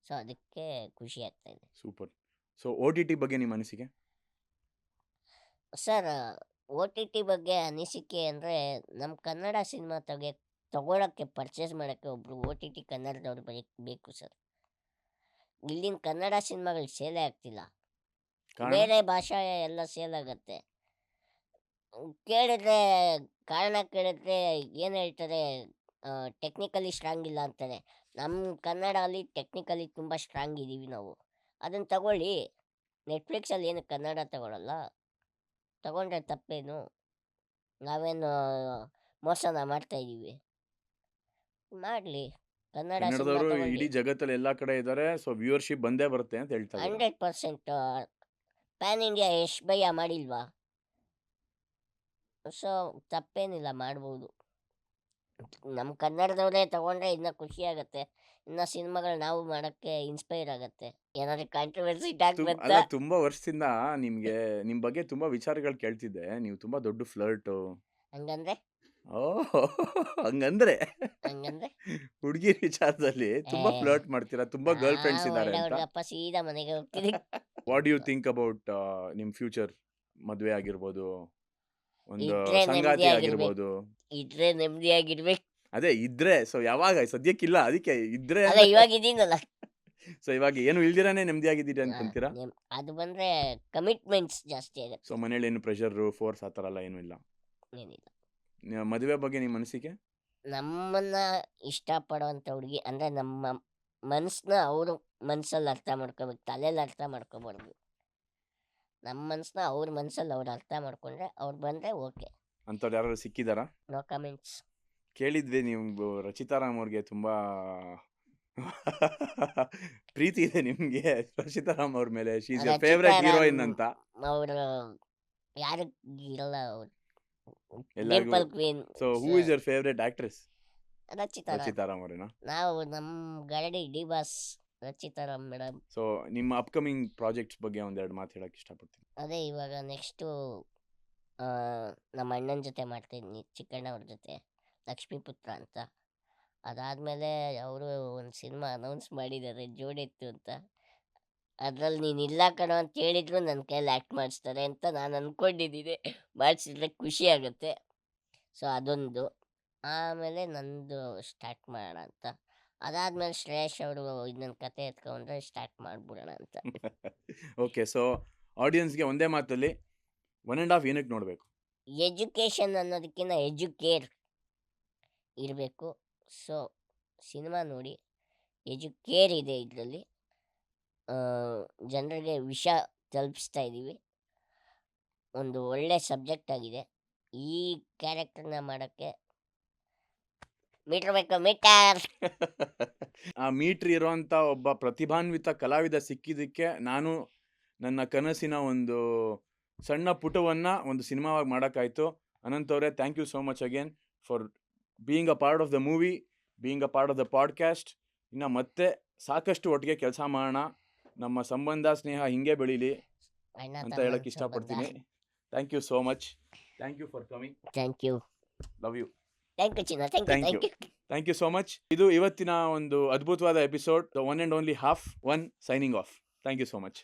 [SPEAKER 3] ಸೊ ಅದಕ್ಕೆ ಖುಷಿ ಆಗ್ತಾ ಇದೆ.
[SPEAKER 2] ಸೂಪರ್. ಸೊ OTT ಬಗ್ಗೆ ನಿಮ್ಮ ಅನಿಸಿಕೆ?
[SPEAKER 3] ಸರ್, OTT ಬಗ್ಗೆ ಅನಿಸಿಕೆ ಅಂದರೆ, ನಮ್ಮ ಕನ್ನಡ ಸಿನಿಮಾ ತಗೊಳ್ಳೋಕ್ಕೆ ಪರ್ಚೇಸ್ ಮಾಡೋಕ್ಕೆ ಒಬ್ಬರು OTT ಕನ್ನಡದವ್ರು ಬೇಕು ಸರ್. ಇಲ್ಲಿನ ಕನ್ನಡ ಸಿನಿಮಾಗಳು ಸೇಲೇ ಆಗ್ತಿಲ್ಲ.
[SPEAKER 2] ಕಾರಣ?
[SPEAKER 3] ಬೇರೆ ಭಾಷೆ ಎಲ್ಲ ಸೇಲ್ ಆಗುತ್ತೆ. ಕೇಳಿದ್ರೆ ಕಾರಣ ಕೇಳಿದ್ರೆ ಏನು ಹೇಳ್ತಾರೆ, ಟೆಕ್ನಿಕಲಿ ಸ್ಟ್ರಾಂಗ್ ಇಲ್ಲ ಅಂತಾರೆ. ನಮ್ಮ ಕನ್ನಡಲ್ಲಿ ಟೆಕ್ನಿಕಲಿ ತುಂಬ ಸ್ಟ್ರಾಂಗ್ ಇದ್ದೀವಿ ನಾವು. ಅದನ್ನು ತಗೊಳ್ಳಿ. ನೆಟ್ಫ್ಲಿಕ್ಸಲ್ಲಿ ಏನು ಕನ್ನಡ ತಗೊಳ್ಳಲ್ಲ? ತಗೊಂಡ್ರೆ ತಪ್ಪೇನು? ನಾವೇನು ಮೋಸನ ಮಾಡ್ತಾ ಇದ್ದೀವಿ? ಮಾಡಲಿ, ಕನ್ನಡ ಸಿನಿಮಾ
[SPEAKER 2] ಕನ್ನಡದವರು
[SPEAKER 3] ತಗೊಳ್ಳಿ.
[SPEAKER 2] ಇಡೀ ಜಗತ್ತಲ್ಲಿ ಎಲ್ಲ ಕಡೆ ಇದ್ದಾರೆ. ಸೊ ವ್ಯೂವರ್ಶಿಪ್ ಬಂದೇ ಬರುತ್ತೆ ಅಂತ ಹೇಳ್ತಾ ಇದ್ದಾರೆ.
[SPEAKER 3] 100% ಪ್ಯಾನ್ ಇಂಡಿಯಾ ಯಶ್ ಭಯ್ಯ ಮಾಡಿಲ್ವಾ? ಸೊ ತಪ್ಪೇನಿಲ್ಲ, ಮಾಡ್ಬೋದು. ನಮ್ಮ ಕನ್ನಡದವರೇ ತಗೊಂಡ್ರೆ ಇನ್ನೂ ಖುಷಿ ಆಗುತ್ತೆ. ಇನ್ನು ಸಿನಿಮಾಗಳು ನಾವು ಮಾಡೋಕ್ಕೆ ಇನ್ಸ್ಪೈರ್ ಆಗುತ್ತೆ. ಏನಾದ್ರು ಕಾಂಟ್ರವರ್ಸಿ ಟಾಕ್
[SPEAKER 2] ಅಲ್ಲ,
[SPEAKER 3] ಬಂತಾ?
[SPEAKER 2] ತುಂಬಾ ವರ್ಷದಿಂದ ನಿಮ್ಗೆ ನಿಮ್ ಬಗ್ಗೆ ತುಂಬಾ ವಿಚಾರಗಳು ಕೇಳ್ತಿದ್ದೆ. ನೀವು ತುಂಬಾ ದೊಡ್ಡ ಫ್ಲರ್ಟು.
[SPEAKER 3] ಹಂಗಂದ್ರೆ
[SPEAKER 2] ಓ ಹಂಗಂದ್ರೆ
[SPEAKER 3] ಹಂಗಂದ್ರೆ
[SPEAKER 2] ಹುಡುಗಿರ್ ವಿಚಾರದಲ್ಲಿ ತುಂಬಾ
[SPEAKER 3] ಏ,
[SPEAKER 2] ಫ್ಲರ್ಟ್ ಮಾಡ್ತೀರಾ, ತುಂಬಾ ಗರ್ಲ್ ಫ್ರೆಂಡ್ಸ್ ಇದ್ದಾರೆ
[SPEAKER 3] ಒಳ್ಳೆ
[SPEAKER 2] ಅಂತ.
[SPEAKER 3] ಹುಡುಗಪ್ಪ, ಸೀದಾ ಮನೆಗೆ ಹೋಗ್ತೀನಿ.
[SPEAKER 2] ವಾಟ್ ಯು ಥಿಂಕ್ ಅಬೌಟ್ ನಿಮ್ ಫ್ಯೂಚರ್? ಮದ್ವೆ ಆಗಿರ್ಬೋದು, ಒಂದು
[SPEAKER 3] ಇದ್ರೆ
[SPEAKER 2] ಸಂಗಾತಿ
[SPEAKER 3] ನೆಮ್ಮದಿಯಾಗಿರ್ಬೇಕು.
[SPEAKER 2] ಆಗಿರ್ಬೋದು.
[SPEAKER 3] ಇದ್ರೆ ನೆಮ್ಮದಿಯಾಗಿರ್ಬೇಕು.
[SPEAKER 2] ಅದೇ ಇದ್ರೆ, ಸೊ ಯಾವಾಗ ಸದ್ಯಕ್ಕಿಲ್ಲ, ಅದಕ್ಕೆ ಇದ್ರೆ
[SPEAKER 3] ಅಲ್ಲ, ಇವಾಗ ಇದೀನಲ್ಲ.
[SPEAKER 2] ಸೊ ಇವಾಗ ಏನು ಇಲ್ದಿರಾನೆ ನೆಮ್ಮದಿಯಾಗಿದ್ದೀರಿ ಅನ್ಕೊಂತೀರಾ?
[SPEAKER 3] ಅದು ಬಂದ್ರೆ ಕಮಿಟ್ಮೆಂಟ್ಸ್ ಜಾಸ್ತಿ ಆಗುತ್ತೆ.
[SPEAKER 2] ಸೊ ಮನೇಲಿ ಏನು ಪ್ರೆಷರ್, ಫೋರ್ಸ್ ಆ ಥರ ಎಲ್ಲ ಏನೂ ಇಲ್ಲ?
[SPEAKER 3] ಏನಿಲ್ಲ.
[SPEAKER 2] ಮದುವೆ ಬಗ್ಗೆ ನಿಮ್ಮ ಅನಿಸಿಕೆ?
[SPEAKER 3] ನಮ್ಮನ್ನ ಇಷ್ಟಪಡೋವಂಥ ಹುಡುಗಿ ಅಂದರೆ ನಮ್ಮ ಮನಸ್ಸನ್ನ ಅವರು ಮನಸ್ಸಲ್ಲಿ ಅರ್ಥ ಮಾಡ್ಕೋಬೇಕು, ತಲೆಯಲ್ಲಿ ಅರ್ಥ ಮಾಡ್ಕೋಬಾರ್ದು. ನಮ್ಮ ಮನಸ್ಸನ್ನ ಅವ್ರ ಮನಸ್ಸಲ್ಲಿ ಅವ್ರು ಅರ್ಥ ಮಾಡ್ಕೊಂಡ್ರೆ ಅವ್ರು ಬಂದರೆ ಓಕೆ.
[SPEAKER 2] ಅಂಥವ್ರು ಯಾರು ಸಿಕ್ಕಿದಾರಾ?
[SPEAKER 3] No comments.
[SPEAKER 2] ಕೇಳಿದ್ವಿ, ನೀವು ರಚಿತಾರಾಮ್ ಅವ್ರಿಗೆ ತುಂಬಾ ಪ್ರೀತಿ ಇದೆ ನಿಮ್ಗೆ ರಚಿತಾರಾಮ್ ಅವ್ರ ಮೇಲೆ. She is your favourite heroine ಅಂತ.
[SPEAKER 3] ಅವರು ಯಾರಿಗೆ ಇರಲ್ಲ, ಅವರು
[SPEAKER 2] ಎಲ್ಲರಿಗೂ.
[SPEAKER 3] Dimple queen.
[SPEAKER 2] So who is your favourite actress?
[SPEAKER 3] Rachita Ram.
[SPEAKER 2] Rachita Ram ಅವರೇನಾ?
[SPEAKER 3] ನಾವು ನಮ್ಮ Garadi D boss Rachita Ram madam.
[SPEAKER 2] So ನಿಮ್ಮ ಅಪ್ಕಮಿಂಗ್ ಪ್ರಾಜೆಕ್ಟ್ಸ್ ಬಗ್ಗೆ ಒಂದೆರಡು ಮಾತು ಹೇಳಕ್ ಇಷ್ಟಪಡ್ತೀನಿ.
[SPEAKER 3] ಅದೇ ಇವಾಗ ನೆಕ್ಸ್ಟು ನಮ್ಮ ಅಣ್ಣನ ಜೊತೆ ಮಾಡ್ತಾಯಿದ್ದೀನಿ, ಚಿಕ್ಕಣ್ಣ ಅವ್ರ ಜೊತೆ, ಲಕ್ಷ್ಮೀಪುತ್ರ ಅಂತ. ಅದಾದಮೇಲೆ ಅವರು ಒಂದು ಸಿನಿಮಾ ಅನೌನ್ಸ್ ಮಾಡಿದ್ದಾರೆ, ಜೋಡೆತ್ತು ಅಂತ. ಅದ್ರಲ್ಲಿ ನೀನು ಇಲ್ಲ ಕಣೋ ಅಂತ ಹೇಳಿದ್ರು ನನ್ನ ಕೈಯಲ್ಲಿ ಆ್ಯಕ್ಟ್ ಮಾಡಿಸ್ತಾರೆ ಅಂತ ನಾನು ಅಂದ್ಕೊಂಡಿದ್ದೀನಿ. ಮಾಡಿಸಿದ್ರೆ ಖುಷಿ ಆಗುತ್ತೆ. ಸೊ ಅದೊಂದು. ಆಮೇಲೆ ನಂದು ಸ್ಟಾರ್ಟ್ ಮಾಡೋಣ ಅಂತ. ಅದಾದ್ಮೇಲೆ ಶ್ರೇಯಸ್ ಅವರು ಇನ್ನೊಂದು ಕತೆ ಎತ್ಕೊಂಡ್ರೆ ಸ್ಟಾರ್ಟ್ ಮಾಡ್ಬಿಡೋಣ ಅಂತ.
[SPEAKER 2] ಓಕೆ, ಸೊ ಆಡಿಯನ್ಸ್ಗೆ ಒಂದೇ ಮಾತಲ್ಲಿ 1.5 ಏನಕ್ಕೆ ನೋಡಬೇಕು?
[SPEAKER 3] ಎಜುಕೇಷನ್ ಅನ್ನೋದಕ್ಕಿಂತ ಎಜುಕೇರ್ ಇರಬೇಕು. ಸೊ ಸಿನಿಮಾ ನೋಡಿ, ಎಜುಕೇರ್ ಇದೆ ಇದರಲ್ಲಿ. ಜನರಿಗೆ ವಿಷಯ ತಲುಪಿಸ್ತಾ ಇದ್ದೀವಿ. ಒಂದು ಒಳ್ಳೆ ಸಬ್ಜೆಕ್ಟ್ ಆಗಿದೆ. ಈ ಕ್ಯಾರೆಕ್ಟರ್ನ ಮಾಡೋಕ್ಕೆ ಮೀಟರ್ ಬೇಕು, ಮೀಟರ್.
[SPEAKER 2] ಆ ಮೀಟ್ರ್ ಇರೋಂಥ ಒಬ್ಬ ಪ್ರತಿಭಾನ್ವಿತ ಕಲಾವಿದ ಸಿಕ್ಕಿದ್ದಕ್ಕೆ ನಾನು ನನ್ನ ಕನಸಿನ ಒಂದು ಸಣ್ಣ ಪುಟವನ್ನು ಒಂದು ಸಿನಿಮಾವಾಗಿ ಮಾಡೋಕ್ಕಾಯ್ತು. ಅನಂತ್ ಅವರೇ, thank you so much again for being a part of the movie, being a part of the podcast. ಇನ್ನು ಮತ್ತೆ ಸಾಕಷ್ಟು ಒಟ್ಟಿಗೆ ಕೆಲಸ ಮಾಡೋಣ, ನಮ್ಮ ಸಂಬಂಧ ಸ್ನೇಹ ಹಿಂಗೆ ಬೆಳೀಲಿ ಅಂತ ಹೇಳಕ್ಕೆ ಇಷ್ಟಪಡ್ತೀನಿ. Thank you so much. Thank you for coming.
[SPEAKER 3] Thank you.
[SPEAKER 2] Love you.
[SPEAKER 3] Thank you ಚಿನ್ನ. Thank you.
[SPEAKER 2] Thank
[SPEAKER 3] thank
[SPEAKER 2] you.
[SPEAKER 3] You.
[SPEAKER 2] Thank you so much. ಇದು ಇವತ್ತಿನ ಒಂದು ಅದ್ಭುತವಾದ episode, the one and only half one signing off. Thank you so much.